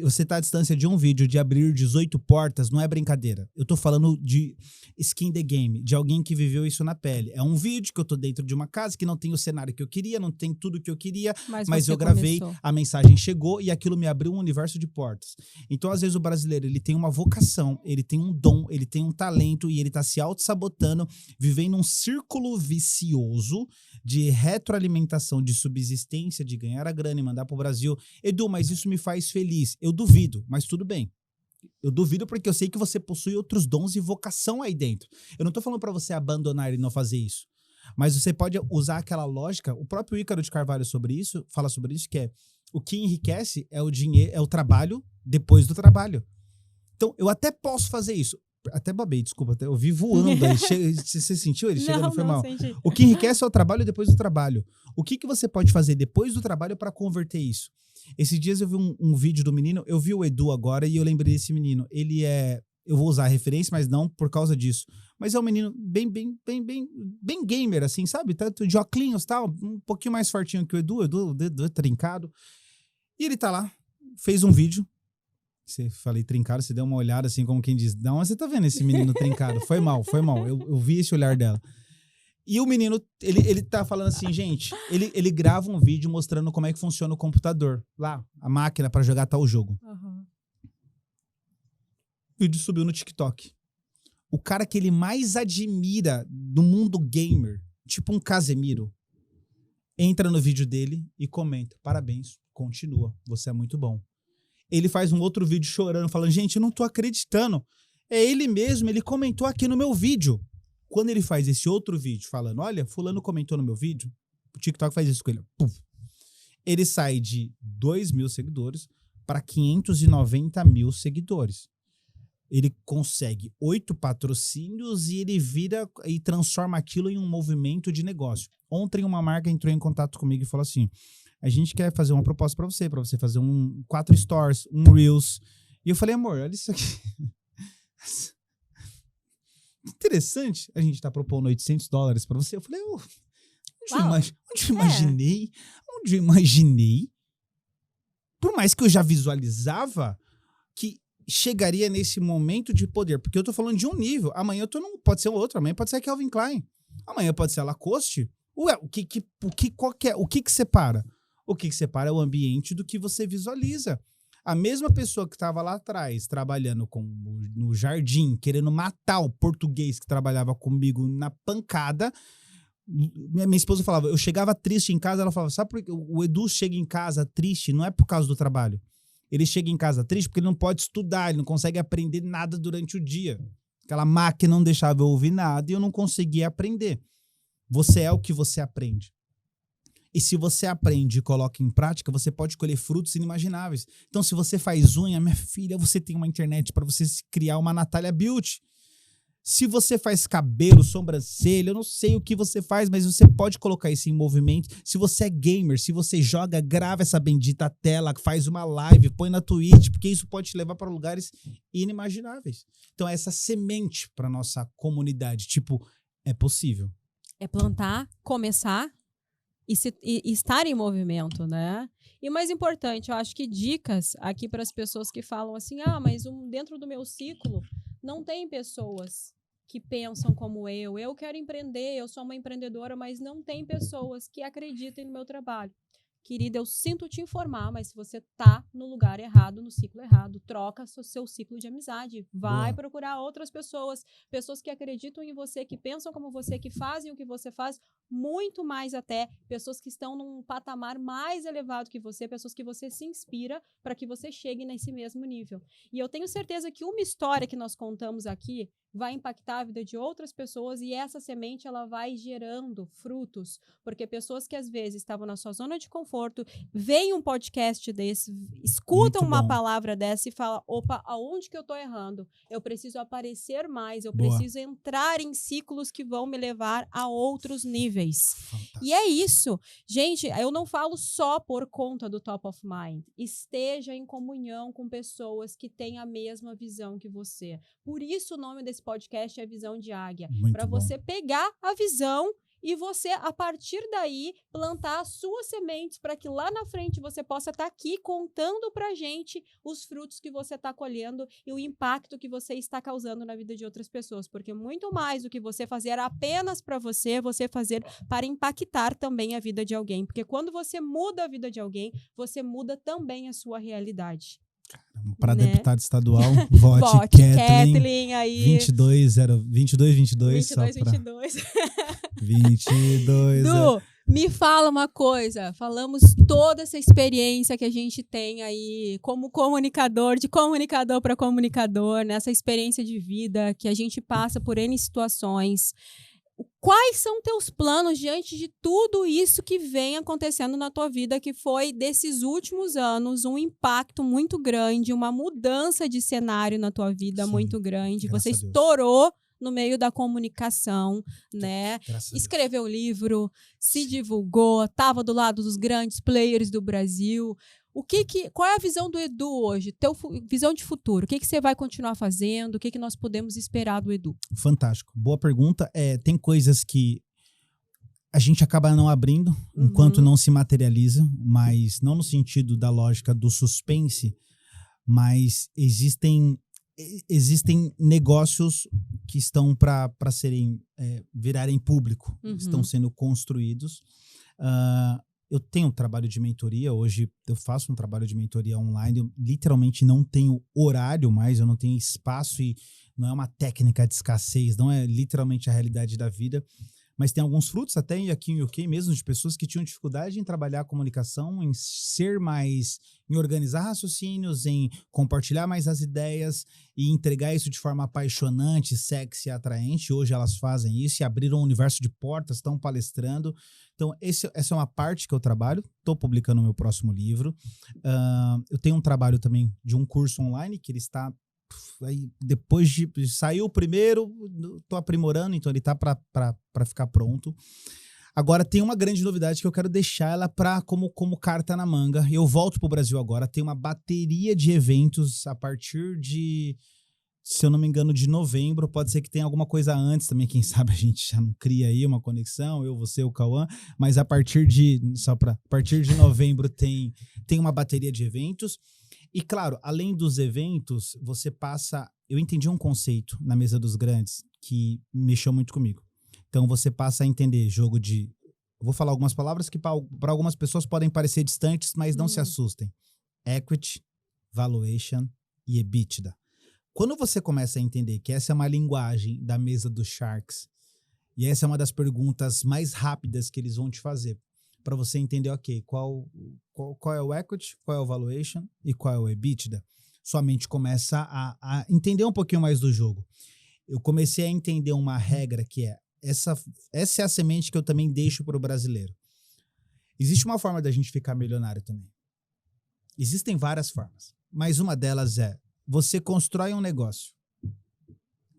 você está à distância de um vídeo de abrir 18 portas, não é brincadeira. Eu estou falando de skin the game, de alguém que viveu isso na pele. É um vídeo que eu estou dentro de uma casa que não tem o cenário que eu queria, não tem tudo que eu queria, mas eu gravei, a mensagem chegou e aquilo me abriu um universo de portas. Então, às vezes, o brasileiro, ele tem uma vocação, ele tem um dom, ele tem um talento e ele está se auto-sabotando, vivendo um círculo vicioso de retroalimentação, de subsistência, de ganhar a grana e mandar para o Brasil. Edu, mas isso me faz feliz. Eu duvido, mas tudo bem. Eu duvido porque eu sei que você possui outros dons e vocação aí dentro. Eu não tô falando para você abandonar e não fazer isso. Mas você pode usar aquela lógica, o próprio Ícaro de Carvalho fala sobre isso, que é o que enriquece é o dinheiro, é o trabalho depois do trabalho. Então, eu até posso fazer isso. Até babei, desculpa, eu vi voando aí. Você sentiu ele chegando? Foi mal. Senti. O que enriquece é o trabalho depois do trabalho. O que você pode fazer depois do trabalho para converter isso? Esses dias eu vi um vídeo do menino, eu vi o Edu agora e eu lembrei desse menino. Ele é, eu vou usar a referência, mas não por causa disso. Mas é um menino bem gamer, assim, sabe? Tanto de óculos, tal, um pouquinho mais fortinho que o Edu é trincado. E ele tá lá, fez um vídeo. Você falei trincado, você deu uma olhada assim, como quem diz, não, você tá vendo esse menino trincado? Foi mal. Eu vi esse olhar dela. E o menino, ele tá falando assim, gente, ele grava um vídeo mostrando como é que funciona o computador. Lá, a máquina pra jogar tal jogo. O vídeo subiu no TikTok. O cara que ele mais admira do mundo gamer, tipo um Casemiro, entra no vídeo dele e comenta, parabéns, continua, você é muito bom. Ele faz um outro vídeo chorando, falando, gente, eu não tô acreditando. É ele mesmo, ele comentou aqui no meu vídeo. Quando ele faz esse outro vídeo falando, olha, fulano comentou no meu vídeo, o TikTok faz isso com ele. Puf. Ele sai de 2.000 seguidores para 590 mil seguidores. Ele consegue 8 patrocínios e ele vira e transforma aquilo em um movimento de negócio. Ontem uma marca entrou em contato comigo e falou assim, a gente quer fazer uma proposta para você fazer 4 stories, um Reels. E eu falei, amor, olha isso aqui. Interessante, a gente tá propondo $800 para você. Eu falei, onde eu imaginei, por mais que eu já visualizava que chegaria nesse momento de poder, porque eu tô falando de um nível, amanhã pode ser outro, amanhã pode ser a Calvin Klein, amanhã pode ser a Lacoste. Ué, o que separa? O que separa é o ambiente do que você visualiza. A mesma pessoa que estava lá atrás, trabalhando no jardim, querendo matar o português que trabalhava comigo na pancada, minha esposa falava, eu chegava triste em casa, ela falava, sabe por que o Edu chega em casa triste? Não é por causa do trabalho. Ele chega em casa triste porque ele não pode estudar, ele não consegue aprender nada durante o dia. Aquela máquina não deixava eu ouvir nada e eu não conseguia aprender. Você é o que você aprende. E se você aprende e coloca em prática, você pode colher frutos inimagináveis. Então, se você faz unha, minha filha, você tem uma internet para você criar uma Natália Beauty. Se você faz cabelo, sobrancelha, eu não sei o que você faz, mas você pode colocar isso em movimento. Se você é gamer, se você joga, grava essa bendita tela, faz uma live, põe na Twitch, porque isso pode te levar para lugares inimagináveis. Então, essa semente para nossa comunidade, tipo, é possível. É plantar, começar e estar em movimento, né? E o mais importante, eu acho que dicas aqui para as pessoas que falam assim, mas dentro do meu ciclo não tem pessoas que pensam como eu quero empreender, eu sou uma empreendedora, mas não tem pessoas que acreditem no meu trabalho. Querida, eu sinto te informar, mas se você tá no lugar errado, no ciclo errado, troca seu ciclo de amizade. Vai procurar outras pessoas que acreditam em você, que pensam como você, que fazem o que você faz, muito mais até, pessoas que estão num patamar mais elevado que você, pessoas que você se inspira para que você chegue nesse mesmo nível. E eu tenho certeza que uma história que nós contamos aqui vai impactar a vida de outras pessoas e essa semente ela vai gerando frutos, porque pessoas que às vezes estavam na sua zona de conforto, veem um podcast desse, escutam uma palavra dessa e falam, opa, aonde que eu tô errando? Eu preciso aparecer mais, eu preciso entrar em ciclos que vão me levar a outros níveis. Fantástico. E é isso. Gente, eu não falo só por conta do Top of Mind. Esteja em comunhão com pessoas que têm a mesma visão que você. Por isso o nome desse podcast é Visão de Águia. Para você pegar a visão e você, a partir daí, plantar as suas sementes para que lá na frente você possa estar aqui contando para a gente os frutos que você está colhendo e o impacto que você está causando na vida de outras pessoas. Porque muito mais do que você fazer apenas para você fazer para impactar também a vida de alguém. Porque quando você muda a vida de alguém, você muda também a sua realidade. Para deputado estadual, vote Kathleen aí 2222 só para 22. Du, me fala uma coisa, falamos toda essa experiência que a gente tem aí como comunicador, de comunicador para comunicador, nessa experiência de vida que a gente passa por N situações. Quais são teus planos diante de tudo isso que vem acontecendo na tua vida, que foi, desses últimos anos, um impacto muito grande, uma mudança de cenário na tua vida muito grande. Você estourou no meio da comunicação, né? Escreveu livro, se divulgou, estava do lado dos grandes players do Brasil. Qual é a visão do Edu hoje? Visão de futuro. O que você vai continuar fazendo? O que nós podemos esperar do Edu? Fantástico. Boa pergunta. Tem coisas que a gente acaba não abrindo enquanto não se materializa, mas não no sentido da lógica do suspense, mas existem negócios que estão para virarem público, estão sendo construídos. Eu tenho um trabalho de mentoria, hoje eu faço um trabalho de mentoria online, eu literalmente não tenho horário mais, eu não tenho espaço e não é uma técnica de escassez, não é literalmente a realidade da vida, mas tem alguns frutos até aqui em UK mesmo, de pessoas que tinham dificuldade em trabalhar a comunicação, em organizar raciocínios, em compartilhar mais as ideias e entregar isso de forma apaixonante, sexy e atraente. Hoje elas fazem isso e abriram um universo de portas, estão palestrando. Então, essa é uma parte que eu trabalho. Estou publicando o meu próximo livro. Eu tenho um trabalho também de um curso online que ele está... Aí, depois de saiu o primeiro, tô aprimorando, então ele tá para ficar pronto. Agora tem uma grande novidade que eu quero deixar ela como carta na manga. Eu volto pro Brasil agora, tem uma bateria de eventos a partir de, se eu não me engano, de novembro. Pode ser que tenha alguma coisa antes também, quem sabe a gente já não cria aí uma conexão, eu, você, o Cauã, mas a partir de novembro tem uma bateria de eventos. E, claro, além dos eventos, você passa... Eu entendi um conceito na mesa dos grandes que mexeu muito comigo. Então, você passa a entender jogo de... Eu vou falar algumas palavras que para algumas pessoas podem parecer distantes, mas não se assustem. Equity, valuation e EBITDA. Quando você começa a entender que essa é uma linguagem da mesa dos Sharks, e essa é uma das perguntas mais rápidas que eles vão te fazer, para você entender, ok, qual é o equity, qual é o valuation e qual é o EBITDA, sua mente começa a entender um pouquinho mais do jogo. Eu comecei a entender uma regra que é, essa é a semente que eu também deixo para o brasileiro. Existe uma forma da gente ficar milionário também. Existem várias formas, mas uma delas é, você constrói um negócio.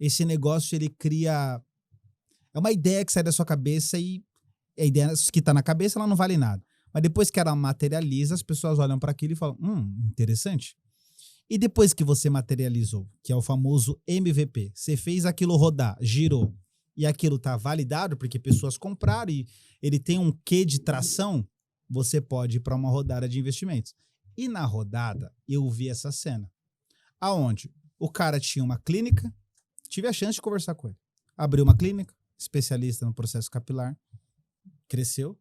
Esse negócio, ele cria... É uma ideia que sai da sua cabeça e a ideia que está na cabeça, ela não vale nada. Mas depois que ela materializa, as pessoas olham para aquilo e falam, interessante. E depois que você materializou, que é o famoso MVP, você fez aquilo rodar, girou, e aquilo está validado porque pessoas compraram e ele tem um quê de tração, você pode ir para uma rodada de investimentos. E na rodada, eu vi essa cena. Aonde o cara tinha uma clínica, tive a chance de conversar com ele. Abriu uma clínica, especialista no processo capilar, cresceu,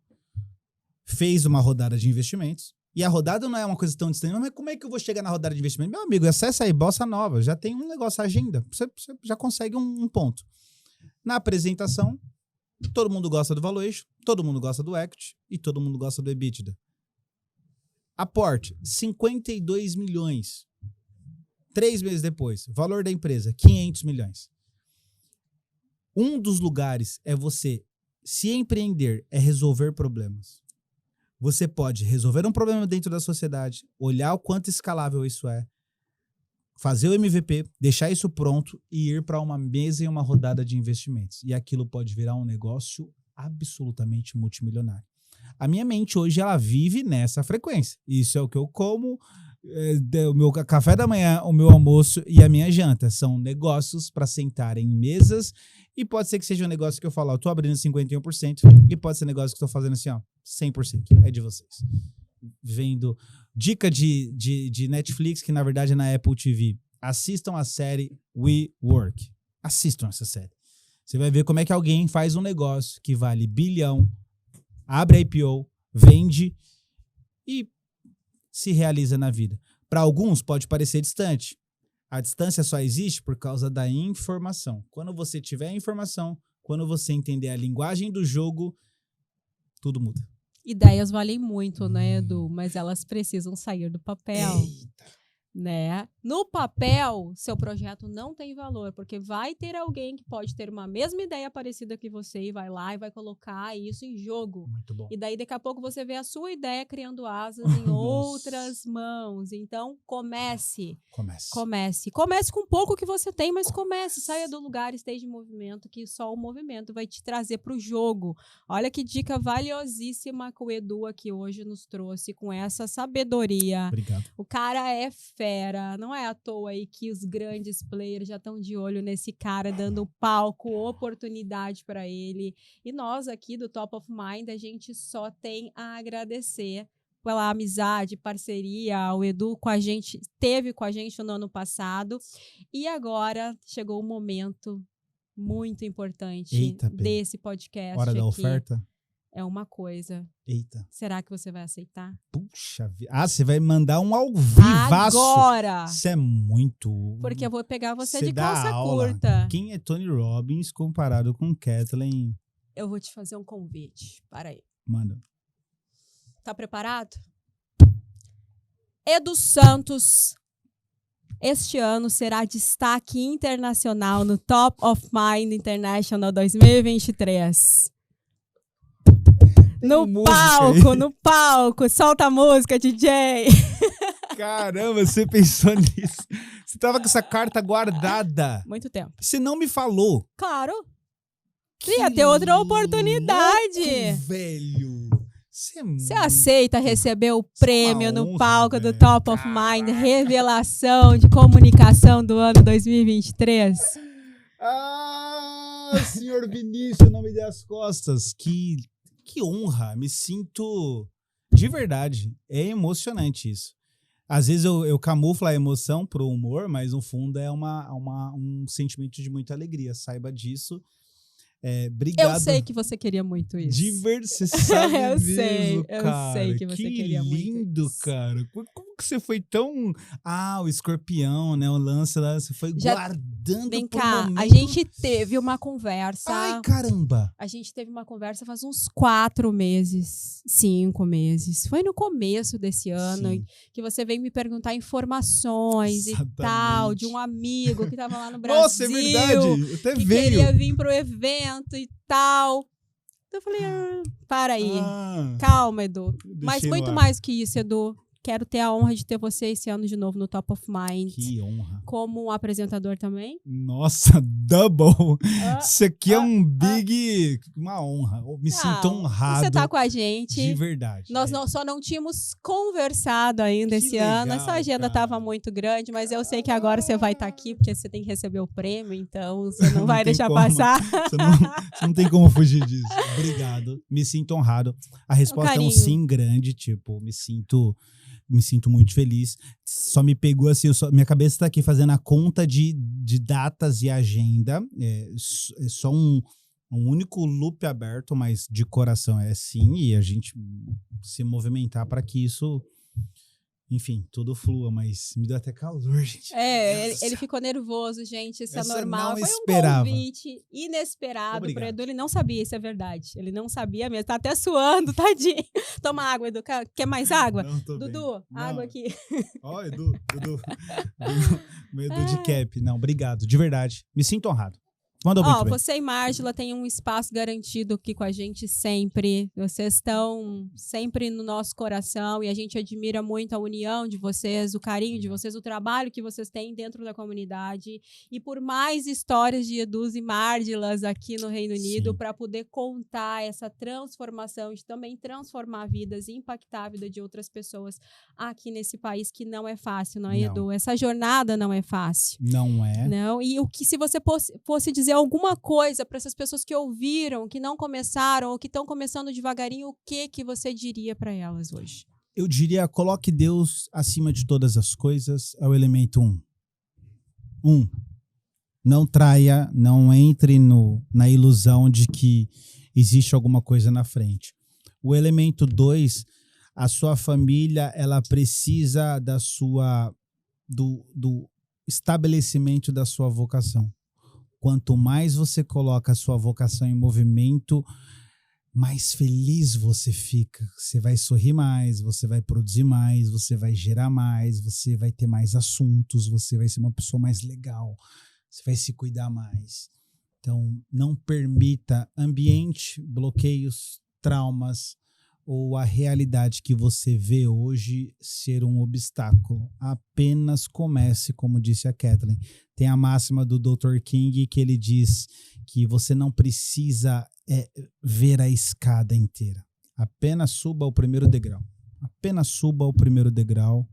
fez uma rodada de investimentos, e a rodada não é uma coisa tão distante, mas como é que eu vou chegar na rodada de investimento? Meu amigo, acessa aí, Bossa Nova, já tem um negócio, agenda, você já consegue um ponto. Na apresentação, todo mundo gosta do valuation, todo mundo gosta do equity, e todo mundo gosta do EBITDA. Aporte, 52 milhões. 3 meses depois, valor da empresa, 500 milhões. Um dos lugares é você se empreender, é resolver problemas. Você pode resolver um problema dentro da sociedade, olhar o quanto escalável isso é, fazer o MVP, deixar isso pronto e ir para uma mesa e uma rodada de investimentos. E aquilo pode virar um negócio absolutamente multimilionário. A minha mente hoje, ela vive nessa frequência. Isso é o que eu como, o meu café da manhã, o meu almoço e a minha janta. São negócios para sentar em mesas e pode ser que seja um negócio que eu falo, eu tô abrindo 51% e pode ser um negócio que eu tô fazendo assim, 100%. É de vocês. Vendo dica de Netflix, que na verdade é na Apple TV. Assistam a série We Work. Assistam essa série. Você vai ver como é que alguém faz um negócio que vale bilhão, abre a IPO, vende e se realiza na vida. Para alguns pode parecer distante. A distância só existe por causa da informação. Quando você tiver informação, quando você entender a linguagem do jogo, tudo muda. Ideias valem muito, né, Edu? Mas elas precisam sair do papel. Eita. Né? No papel, seu projeto não tem valor, porque vai ter alguém que pode ter uma mesma ideia parecida que você e vai lá e vai colocar isso em jogo. Muito bom. E daí, daqui a pouco, você vê a sua ideia criando asas em outras mãos. Então, comece. Comece com pouco que você tem, mas comece. Saia do lugar, esteja em movimento, que só o movimento vai te trazer para o jogo. Olha que dica valiosíssima que o Edu aqui hoje nos trouxe com essa sabedoria. Obrigado. O cara é fera, não é à toa aí que os grandes players já estão de olho nesse cara, dando palco, oportunidade para ele. E nós aqui do Top of Mind, a gente só tem a agradecer pela amizade, parceria. O Edu teve com a gente no ano passado. E agora chegou o momento muito importante Eita, desse podcast hora aqui. da oferta? É uma coisa. Eita. Será que você vai aceitar? Puxa vida. Ah, você vai mandar um ao vivaço. Agora! Isso é muito... Porque eu vou pegar você de dá calça aula. curta. Quem é Tony Robbins comparado com Kathleen? Eu vou te fazer um convite. Para aí. Manda. Tá preparado? Edu Santos, este ano será destaque internacional no Top of Mind International 2023. No palco. Solta a música, DJ. Caramba, você pensou nisso. Você tava com essa carta guardada. Muito tempo. Você não me falou. Claro. Ia ter outra oportunidade. Louco, velho. Você aceita receber o prêmio no honra, palco do velho. Top of Mind, revelação de comunicação do ano 2023? Ah, senhor Vinícius, não me dê as costas. Que honra. Me sinto... De verdade. É emocionante isso. Às vezes eu camuflo a emoção pro humor, mas no fundo é um sentimento de muita alegria. Saiba disso. Obrigado. Eu sei que você queria muito isso. Você sabe eu mesmo, sei cara. que você queria muito isso. Que lindo, cara. Como que você foi tão... Ah, o escorpião, né? O lance lá, você foi guardando. Vem por cá, momento... a gente teve uma conversa... Ai, caramba. A gente teve uma conversa faz uns 4 meses, 5 meses. Foi no começo desse ano que você veio me perguntar informações e tal, de um amigo que tava lá no Brasil. Nossa, é verdade. Até que veio. queria vir pro evento e tal. Então eu falei, para aí. Calma, Edu. Mas muito mais que isso, Edu. Quero ter a honra de ter você esse ano de novo no Top of Mind. Que honra. Como apresentador também. Nossa, double. Isso aqui é uma honra. Eu me sinto honrado. Você tá com a gente. De verdade. Nós só não tínhamos conversado ainda esse ano. Essa agenda tava muito grande, mas eu sei que agora você vai estar aqui, porque você tem que receber o prêmio, então você não vai deixar passar. Você não tem como fugir disso. Obrigado. Me sinto honrado. A resposta é um sim grande, tipo, me sinto muito feliz. Só me pegou assim, minha cabeça tá aqui fazendo a conta de datas e agenda. É só um único loop aberto, mas de coração é sim. E a gente se movimentar para que isso, enfim, tudo flua. Mas me deu até calor, gente. Ele ficou nervoso, gente. Isso é normal. Não Foi esperava. Um convite inesperado pro Edu. Ele não sabia, isso é verdade. Ele não sabia mesmo. Tá até suando, tadinho. Toma água, Edu. Quer mais água? Não, tô Dudu, bem. água aqui. Ó, Edu. Meu Edu de cap. Não, obrigado. De verdade. Me sinto honrado. Mandou muito bem. Você e Márgila têm um espaço garantido aqui com a gente sempre. Vocês estão sempre no nosso coração e a gente admira muito a união de vocês, o carinho de vocês, o trabalho que vocês têm dentro da comunidade. E por mais histórias de Edus e Márgilas aqui no Reino Unido, para poder contar essa transformação, de também transformar vidas e impactar a vida de outras pessoas aqui nesse país que não é fácil, não é, Edu? Essa jornada não é fácil. Não é. Não. E o que, se você fosse dizer alguma coisa para essas pessoas que ouviram, que não começaram ou que estão começando devagarinho, o que você diria para elas hoje? Eu diria, coloque Deus acima de todas as coisas, é o elemento 1. Não traia, não entre na ilusão de que existe alguma coisa na frente. O elemento 2, a sua família, ela precisa do estabelecimento da sua vocação. Quanto mais você coloca a sua vocação em movimento, mais feliz você fica. Você vai sorrir mais, você vai produzir mais, você vai gerar mais, você vai ter mais assuntos, você vai ser uma pessoa mais legal, você vai se cuidar mais. Então, não permita ambiente, bloqueios, traumas ou a realidade que você vê hoje ser um obstáculo. Apenas comece, como disse a Kathleen. Tem a máxima do Dr. King que ele diz que você não precisa ver a escada inteira. Apenas suba o primeiro degrau. Apenas suba o primeiro degrau.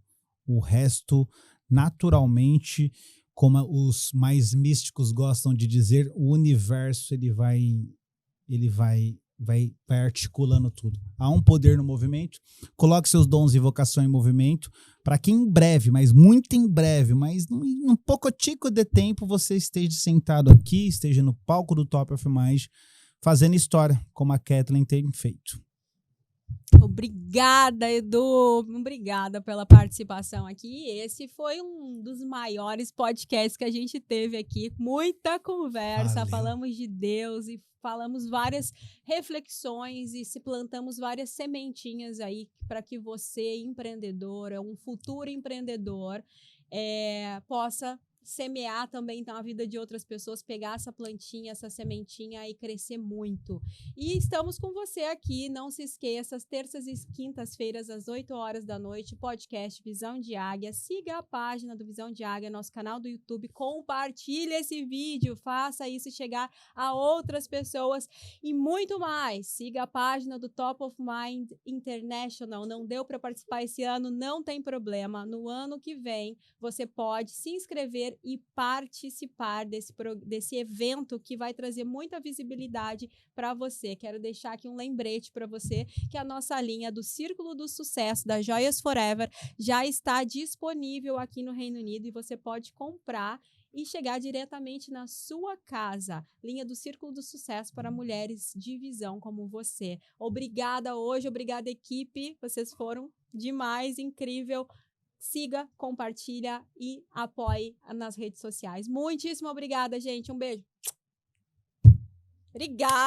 O resto, naturalmente, como os mais místicos gostam de dizer, o universo ele vai vai articulando tudo. Há um poder no movimento. Coloque seus dons e vocação em movimento para que em breve, mas muito em breve, mas num poucotico de tempo, você esteja sentado aqui, esteja no palco do Top of Mind, fazendo história, como a Kathleen tem feito. Obrigada, Edu. Obrigada pela participação aqui. Esse foi um dos maiores podcasts que a gente teve aqui. Muita conversa, Valeu. Falamos de Deus e falamos várias reflexões e se plantamos várias sementinhas aí para que você, empreendedora, um futuro empreendedor, possa semear também então, a vida de outras pessoas, pegar essa plantinha, essa sementinha e crescer muito. E estamos com você aqui, não se esqueça, às terças e quintas-feiras, às 8 horas da noite, podcast Visão de Águia. Siga a página do Visão de Águia, nosso canal do YouTube, compartilhe esse vídeo, faça isso chegar a outras pessoas e muito mais. Siga a página do Top of Mind International. Não deu para participar esse ano, não tem problema. No ano que vem, você pode se inscrever e participar desse evento que vai trazer muita visibilidade para você. Quero deixar aqui um lembrete para você que a nossa linha do Círculo do Sucesso da Joias Forever já está disponível aqui no Reino Unido e você pode comprar e chegar diretamente na sua casa. Linha do Círculo do Sucesso para mulheres de visão como você. Obrigada hoje, obrigada equipe, vocês foram demais, incrível. Siga, compartilha e apoie nas redes sociais. Muitíssimo obrigada, gente. Um beijo. Obrigada.